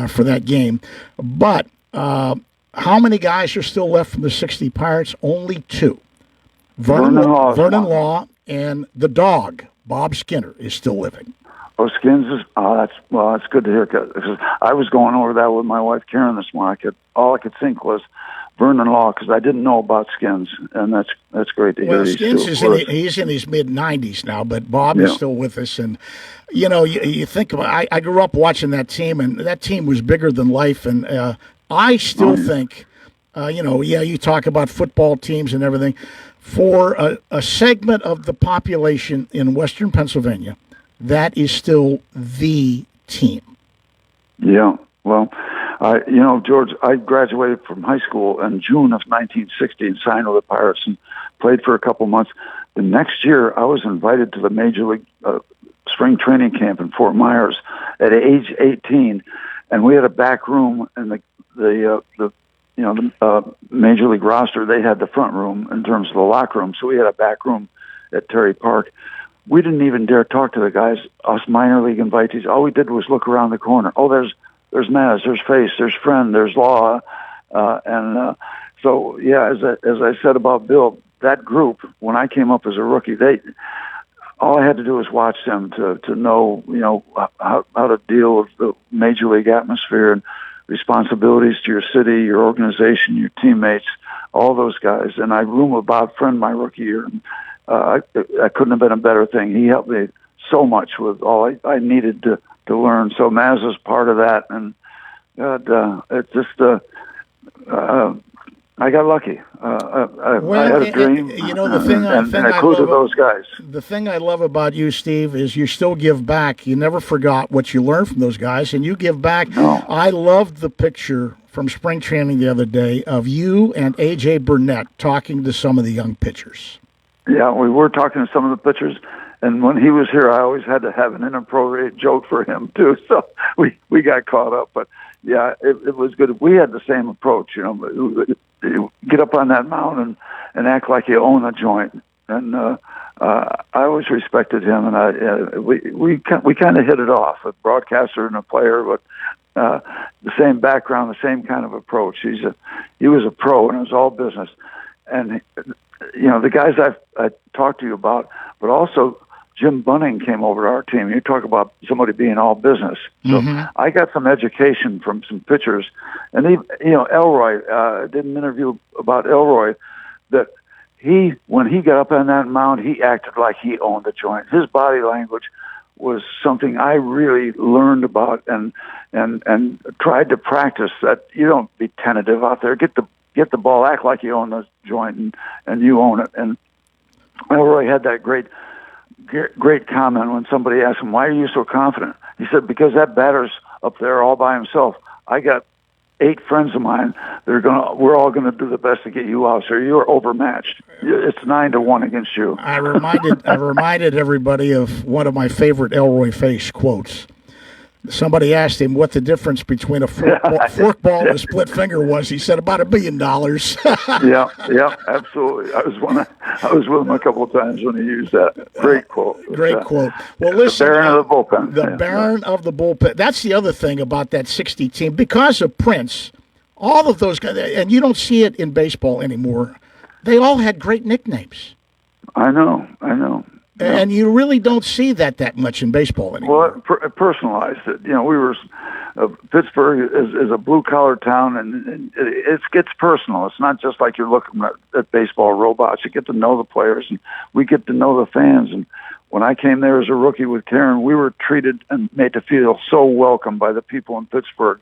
Speaker 11: for that game. But how many guys are still left from the 60 Pirates? Only two. Vernon Law and the dog, Bob Skinner, is still living.
Speaker 3: Oh, Skins is. That's good to hear. Because I was going over that with my wife Karen this morning. All I could think was Vernon Law because I didn't know about Skins, and that's great to hear.
Speaker 11: Well, Skins he's in his mid-90s now, but Bob is still with us. And you think about. I grew up watching that team, and that team was bigger than life. And I still think, you talk about football teams and everything. For a segment of the population in Western Pennsylvania, that is still the team.
Speaker 3: Yeah. Well, George, I graduated from high school in June of 1960 and signed with the Pirates and played for a couple months. The next year, I was invited to the Major League spring training camp in Fort Myers at age 18, and we had a back room, and the Major League roster, they had the front room in terms of the locker room, so we had a back room at Terry Park. We didn't even dare talk to the guys, us minor league invitees. All we did was look around the corner. Oh, there's Maz, there's Face, there's Friend, there's Law. So, as I said about Bill, that group, when I came up as a rookie, all I had to do was watch them to know, how to deal with the major league atmosphere and responsibilities to your city, your organization, your teammates, all those guys. And I roomed with Bob Friend my rookie year. I couldn't have been a better thing. He helped me so much with all I needed to learn. So Maz is part of that, and it's just I got lucky. I had a dream. I included those guys.
Speaker 11: The thing I love about you, Steve, is you still give back. You never forgot what you learned from those guys, and you give back.
Speaker 3: No.
Speaker 11: I loved the picture from spring training the other day of you and A.J. Burnett talking to some of the young pitchers.
Speaker 3: Yeah, we were talking to some of the pitchers, and when he was here, I always had to have an inappropriate joke for him too. So we got caught up, but yeah, it was good. We had the same approach, get up on that mound and act like you own a joint, and I always respected him, and we kind of hit it off. A broadcaster and a player, but the same background, the same kind of approach. He was a pro, and it was all business. And the guys I talked to you about, but also Jim Bunning came over to our team. You talk about somebody being all business. So I got some education from some pitchers, and Elroy did an interview about Elroy that when he got up on that mound, he acted like he owned the joint. His body language was something I really learned about and tried to practice. That you don't be tentative out there. Get the ball, act like you own the joint, and you own it. And Elroy had that great comment when somebody asked him, "Why are you so confident?" He said, "Because that batter's up there all by himself. I got 8 friends of mine. We're all gonna do the best to get you out, sir. You're overmatched. It's 9-1 against you."
Speaker 11: I reminded everybody of one of my favorite Elroy Face quotes. Somebody asked him what the difference between a forkball and a split finger was. He said about $1 billion.
Speaker 3: Yeah, absolutely. I was with him a couple of times when he used that. Great quote.
Speaker 11: Great quote. Well, listen,
Speaker 3: the Baron of the bullpen.
Speaker 11: The Baron of the bullpen. That's the other thing about that 60 team. Because of Prince, all of those guys, and you don't see it in baseball anymore, they all had great nicknames.
Speaker 3: I know.
Speaker 11: And you really don't see that much in baseball anymore.
Speaker 3: Well, personalized. We were Pittsburgh is a blue collar town, and it gets personal. It's not just like you're looking at baseball robots. You get to know the players, and we get to know the fans. And when I came there as a rookie with Karen, we were treated and made to feel so welcome by the people in Pittsburgh.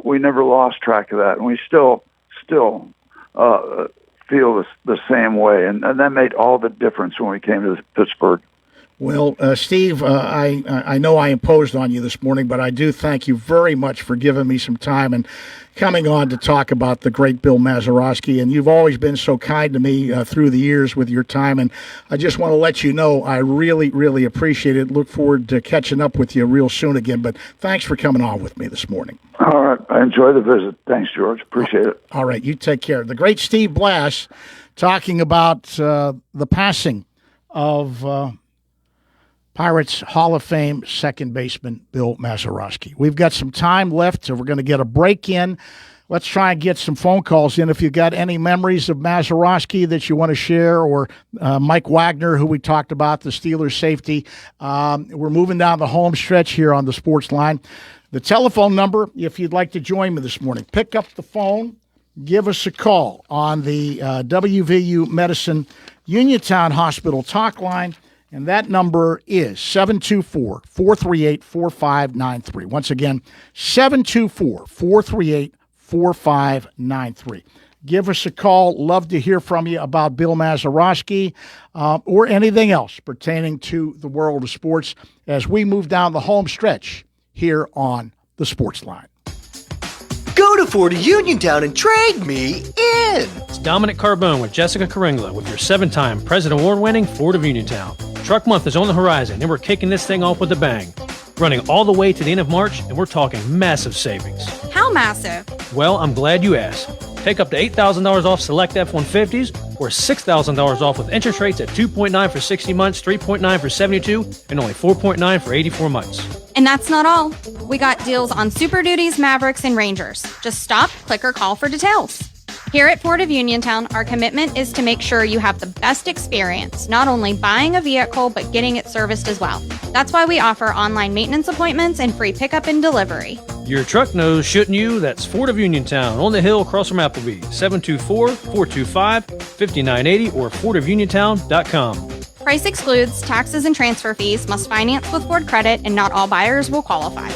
Speaker 3: We never lost track of that, and we still feel the same way, and that made all the difference when we came to Pittsburgh.
Speaker 11: Well, Steve, I know I imposed on you this morning, but I do thank you very much for giving me some time and coming on to talk about the great Bill Mazeroski. And you've always been so kind to me through the years with your time, and I just want to let you know I really, really appreciate it. Look forward to catching up with you real soon again, but thanks for coming on with me this morning.
Speaker 3: All right. I enjoy the visit. Thanks, George. Appreciate it.
Speaker 11: All right. You take care. The great Steve Blass talking about the passing of Pirates Hall of Fame second baseman Bill Mazeroski. We've got some time left, so we're going to get a break in. Let's try and get some phone calls in. If you've got any memories of Mazeroski that you want to share, or Mike Wagner, who we talked about, the Steelers safety. We're moving down the home stretch here on the Sports Line. The telephone number, if you'd like to join me this morning, pick up the phone, give us a call on the WVU Medicine Uniontown Hospital talk line, and that number is 724-438-4593. Once again, 724-438-4593. Give us a call. Love to hear from you about Bill Mazeroski or anything else pertaining to the world of sports as we move down the home stretch here on the Sports Line.
Speaker 5: Go to Ford of Uniontown and trade me in.
Speaker 7: It's Dominic Carbone with Jessica Caringla with your 7-time President Award-winning Ford of Uniontown. Truck Month is on the horizon, and we're kicking this thing off with a bang. Running all the way to the end of March, and we're talking massive savings.
Speaker 9: How massive?
Speaker 7: Well, I'm glad you asked. Take up to $8,000 off select F-150s or $6,000 off with interest rates at 2.9 for 60 months, 3.9 for 72, and only 4.9 for 84 months.
Speaker 9: And that's not all. We got deals on Super Duties, Mavericks, and Rangers. Just stop, click, or call for details. Here at Ford of Uniontown, our commitment is to make sure you have the best experience, not only buying a vehicle, but getting it serviced as well. That's why we offer online maintenance appointments and free pickup and delivery.
Speaker 7: Your truck knows, shouldn't you? That's Ford of Uniontown on the hill across from Appleby. 724-425-5980 or FordofUniontown.com.
Speaker 9: Price excludes taxes and transfer fees, must finance with Ford Credit, and not all buyers will qualify.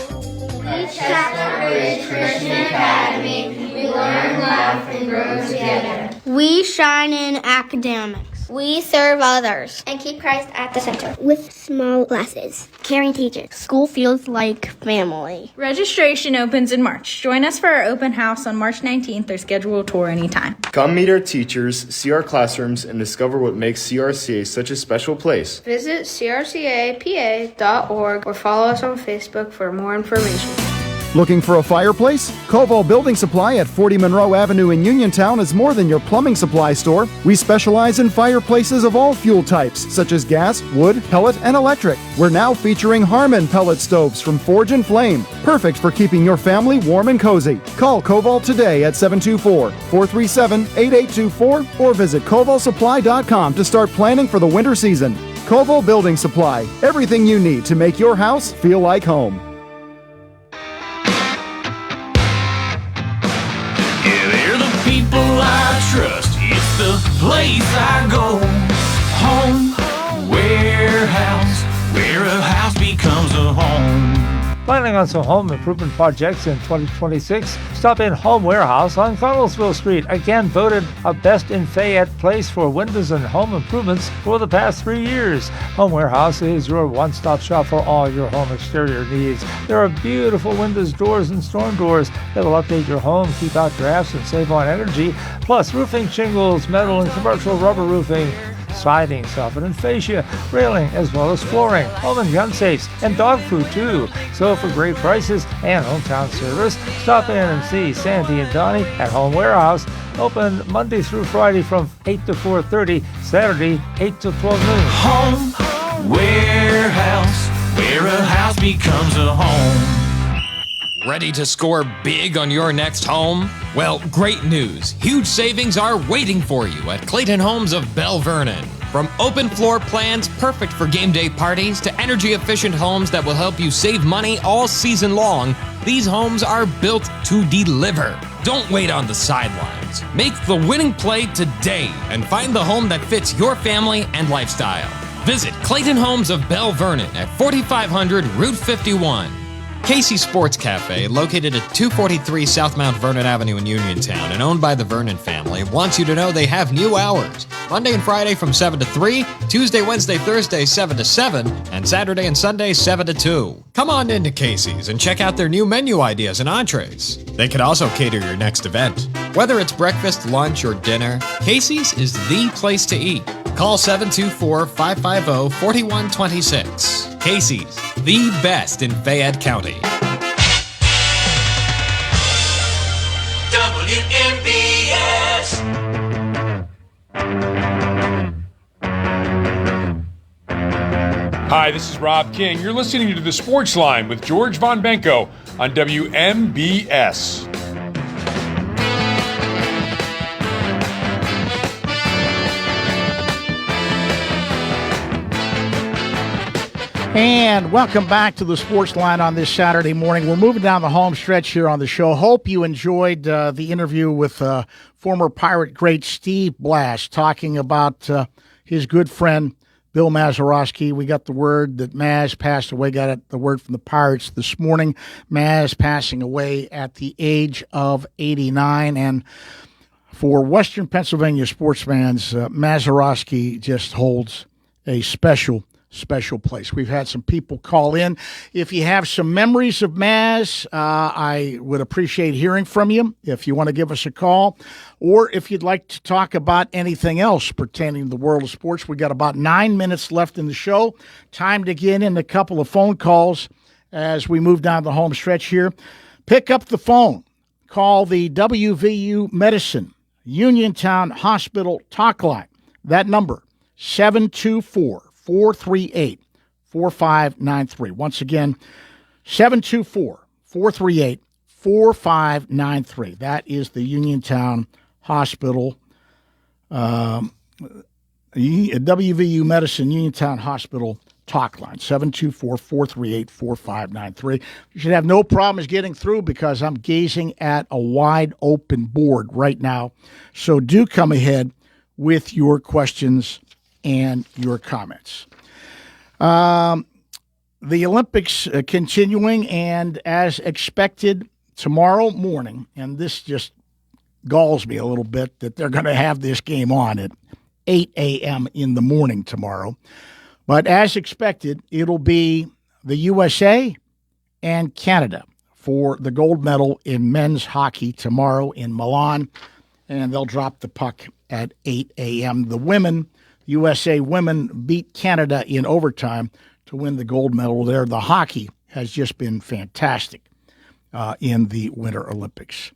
Speaker 19: At Chestnut Ridge Christian Academy, we learn, laugh, and grow together.
Speaker 20: We shine in academics.
Speaker 19: We serve others and keep Christ at the center.
Speaker 20: With small classes, caring teachers. School feels like family.
Speaker 21: Registration opens in March. Join us for our open house on March 19th or schedule a tour anytime.
Speaker 22: Come meet our teachers, see our classrooms, and discover what makes CRCA such a special place.
Speaker 20: Visit crcapa.org or follow us on Facebook for more information.
Speaker 30: Looking for a fireplace? Koval Building Supply at 40 Monroe Avenue in Uniontown is more than your plumbing supply store. We specialize in fireplaces of all fuel types, such as gas, wood, pellet, and electric. We're now featuring Harmon pellet stoves from Forge and Flame, perfect for keeping your family warm and cozy. Call Koval today at 724-437-8824 or visit kovalsupply.com to start planning for the winter season. Koval Building Supply, everything you need to make your house feel like home.
Speaker 2: Yeah, they're the people I trust. It's the place I go. Home, warehouse, where a house becomes a home.
Speaker 8: Planning on some home improvement projects in 2026? Stop in Home Warehouse on Connellsville Street. Again voted a Best in Fayette place for windows and home improvements for the past 3 years. Home Warehouse is your one-stop shop for all your home exterior needs. There are beautiful windows, doors, and storm doors that will update your home, keep out drafts, and save on energy. Plus roofing shingles, metal and commercial rubber roofing, siding, soffit and fascia, railing, as well as flooring, home and gun safes, and dog food too. So for great prices and hometown service, stop in and see Sandy and Donnie at Home Warehouse. Open Monday through Friday from 8 to 4:30, Saturday 8 to 12 noon.
Speaker 2: Home, warehouse, where a house becomes a home.
Speaker 4: Ready to score big on your next home? Well, great news. Huge savings are waiting for you at Clayton Homes of Bell Vernon. From open floor plans perfect for game day parties to energy-efficient homes that will help you save money all season long, these homes are built to deliver. Don't wait on the sidelines. Make the winning play today and find the home that fits your family and lifestyle. Visit Clayton Homes of Bell Vernon at 4500 Route 51. Casey's Sports Cafe, located at 243 South Mount Vernon Avenue in Uniontown and owned by the Vernon family, wants you to know they have new hours. Monday and Friday from 7 to 3, Tuesday, Wednesday, Thursday 7 to 7, and Saturday and Sunday 7 to 2. Come on into Casey's and check out their new menu ideas and entrees. They can also cater your next event. Whether it's breakfast, lunch, or dinner, Casey's is the place to eat. Call 724-550-4126. Casey's, the best in Fayette County.
Speaker 2: WMBS.
Speaker 10: Hi, this is Rob King. You're listening to the Sportsline with George Von Benko on WMBS.
Speaker 11: And welcome back to the Sports Line on this Saturday morning. We're moving down the home stretch here on the show. Hope you enjoyed the interview with former Pirate great Steve Blass talking about his good friend Bill Mazeroski. We got the word that Maz passed away, the word from the Pirates this morning. Maz passing away at the age of 89. And for Western Pennsylvania sports fans, Mazeroski just holds a special place. We've had some people call in. If you have some memories of Maz, I would appreciate hearing from you. If you want to give us a call, or if you'd like to talk about anything else pertaining to the world of sports, we got about 9 minutes left in the show. Time to get in a couple of phone calls as we move down the home stretch here. Pick up the phone. Call the WVU Medicine Uniontown Hospital talk line. That number, 724-438-4593. Once again, 724-438-4593. That is the Uniontown Hospital, WVU Medicine Uniontown Hospital talk line, 724-438-4593. You should have no problems getting through because I'm gazing at a wide open board right now. So do come ahead with your questions and your comments. The Olympics continuing, and as expected, tomorrow morning, and this just galls me a little bit that they're going to have this game on at 8 a.m. in the morning tomorrow. But as expected, it'll be the USA and Canada for the gold medal in men's hockey tomorrow in Milan, and they'll drop the puck at 8 a.m. The women, USA women, beat Canada in overtime to win the gold medal there. The hockey has just been fantastic in the Winter Olympics.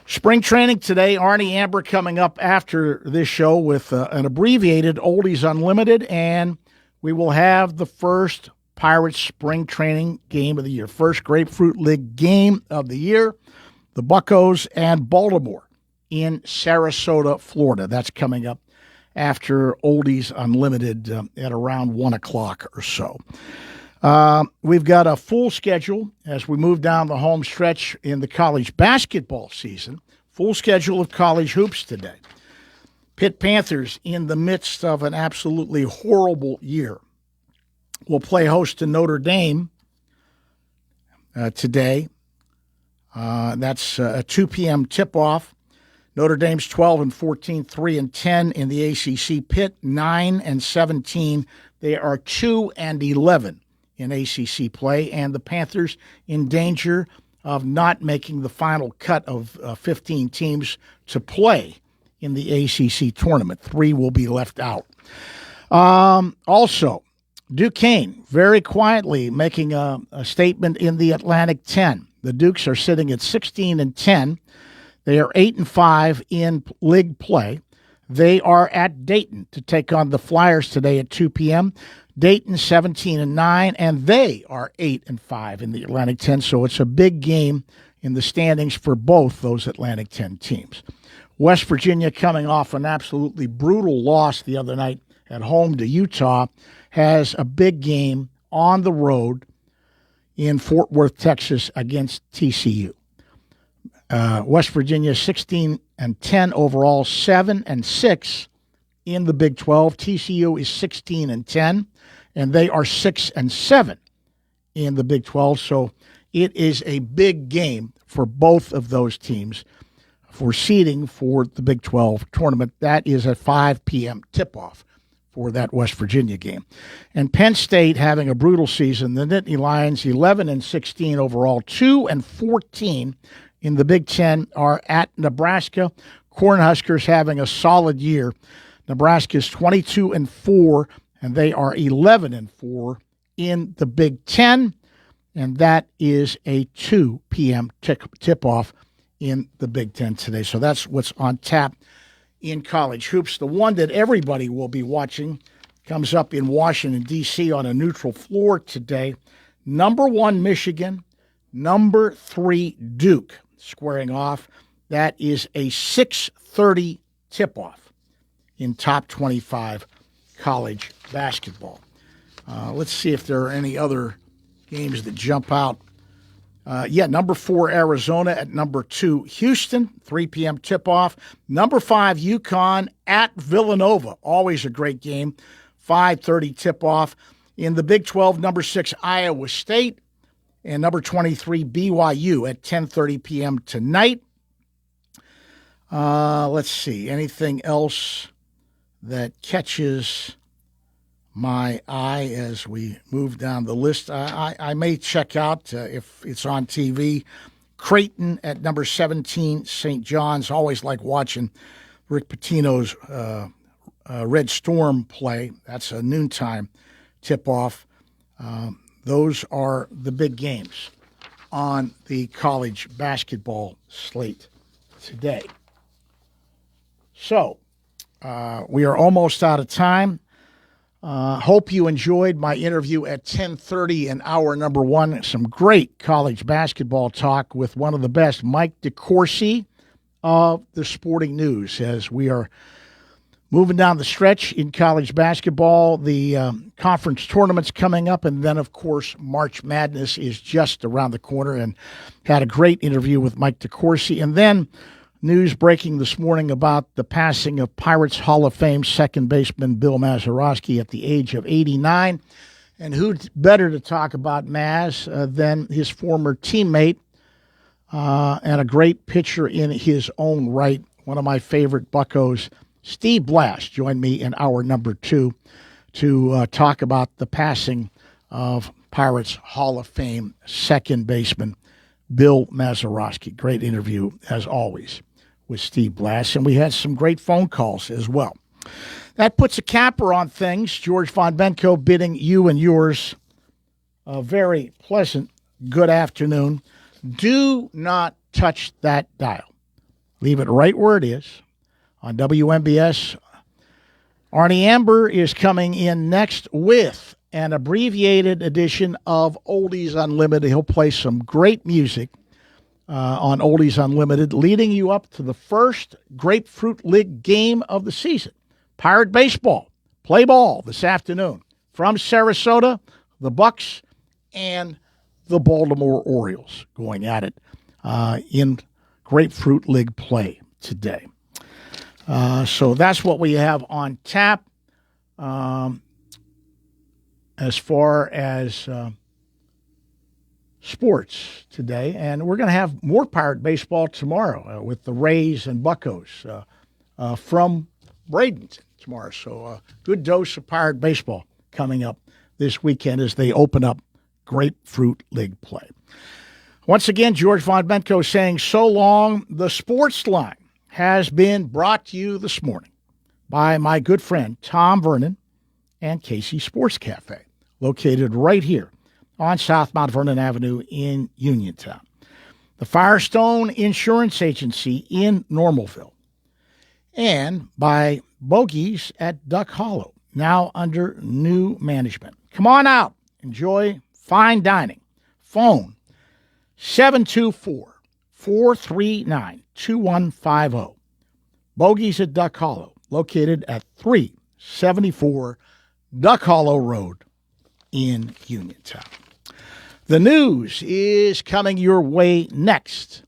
Speaker 11: Spring training today. Arnie Amber coming up after this show with an abbreviated Oldies Unlimited, and we will have the first Pirates spring training game of the year. First Grapefruit League game of the year. The Buccos and Baltimore in Sarasota, Florida. That's coming up after Oldies Unlimited at around 1 o'clock or so. We've got a full schedule as we move down the home stretch in the college basketball season. Full schedule of college hoops today. Pitt Panthers in the midst of an absolutely horrible year will play host to Notre Dame today. That's a 2 p.m. tip-off. Notre Dame's 12-14, 3-10 in the ACC. Pitt 9-17. They are 2-11 in ACC play, and the Panthers in danger of not making the final cut of 15 teams to play in the ACC tournament. 3 will be left out. Also, Duquesne very quietly making a statement in the Atlantic 10. The Dukes are sitting at 16-10. They are 8-5 in league play. They are at Dayton to take on the Flyers today at 2 p.m. Dayton 17-9, and they are 8-5 in the Atlantic 10. So it's a big game in the standings for both those Atlantic 10 teams. West Virginia, coming off an absolutely brutal loss the other night at home to Utah, has a big game on the road in Fort Worth, Texas, against TCU. West Virginia 16-10 overall, 7-6 in the Big 12. TCU is 16-10, and they are 6-7 in the Big 12. So it is a big game for both of those teams for seeding for the Big 12 tournament. That is a 5 p.m. tip-off for that West Virginia game. And Penn State having a brutal season. The Nittany Lions 11-16 overall, 2-14 in the Big Ten are at Nebraska. Cornhuskers having a solid year. Nebraska's 22-4, and they are 11-4 in the Big Ten. And that is a 2 p.m. tip-off in the Big Ten today. So that's what's on tap in college hoops. The one that everybody will be watching comes up in Washington, D.C. on a neutral floor today. Number 1, Michigan. Number 3, Duke squaring off. That is a 6:30 tip-off in top 25 college basketball. Let's see if there are any other games that jump out. Number 4, Arizona at number 2, Houston, 3 p.m. tip-off. Number 5, UConn at Villanova, always a great game, 5:30 tip-off. In the Big 12, number 6, Iowa State, and number 23, BYU at 10:30 p.m. tonight. Let's see, anything else that catches my eye as we move down the list? I may check out, if it's on TV, Creighton at number 17, St. John's. Always like watching Rick Pitino's Red Storm play. That's a noontime tip-off. Those are the big games on the college basketball slate today. So, we are almost out of time. Hope you enjoyed my interview at 10:30 in hour number 1. Some great college basketball talk with one of the best, Mike DeCourcy of the Sporting News, as we are moving down the stretch in college basketball. The conference tournament's coming up, and then, of course, March Madness is just around the corner, and had a great interview with Mike DeCourcy. And then news breaking this morning about the passing of Pirates Hall of Fame second baseman Bill Mazeroski at the age of 89. And who better to talk about Maz than his former teammate and a great pitcher in his own right, one of my favorite Buccos, Steve Blass, joined me in hour number 2 to talk about the passing of Pirates Hall of Fame second baseman Bill Mazeroski. Great interview, as always, with Steve Blass, and we had some great phone calls as well. That puts a capper on things. George Von Benko bidding you and yours a very pleasant good afternoon. Do not touch that dial. Leave it right where it is on WMBS. Arnie Amber is coming in next with an abbreviated edition of Oldies Unlimited. He'll play some great music on Oldies Unlimited, leading you up to the first Grapefruit League game of the season. Pirate baseball, play ball this afternoon from Sarasota, the Bucks and the Baltimore Orioles going at it in Grapefruit League play today. So that's what we have on tap as far as sports today. And we're going to have more Pirate baseball tomorrow with the Rays and Buccos from Bradenton tomorrow. So a good dose of Pirate baseball coming up this weekend as they open up Grapefruit League play. Once again, George Von Benko saying so long. The Sportsline has been brought to you this morning by my good friend Tom Vernon and Casey Sports Cafe, located right here on South Mount Vernon Avenue in Uniontown. The Firestone Insurance Agency in Normalville, and by Bogies at Duck Hollow, now under new management. Come on out. Enjoy fine dining. Phone 724-439-2150. Bogies at Duck Hollow, located at 374 Duck Hollow Road in Uniontown. The news is coming your way next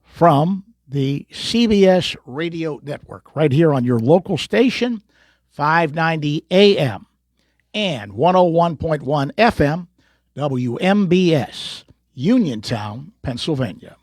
Speaker 11: from the CBS Radio Network, right here on your local station, 590 AM and 101.1 FM, WMBS, Uniontown, Pennsylvania.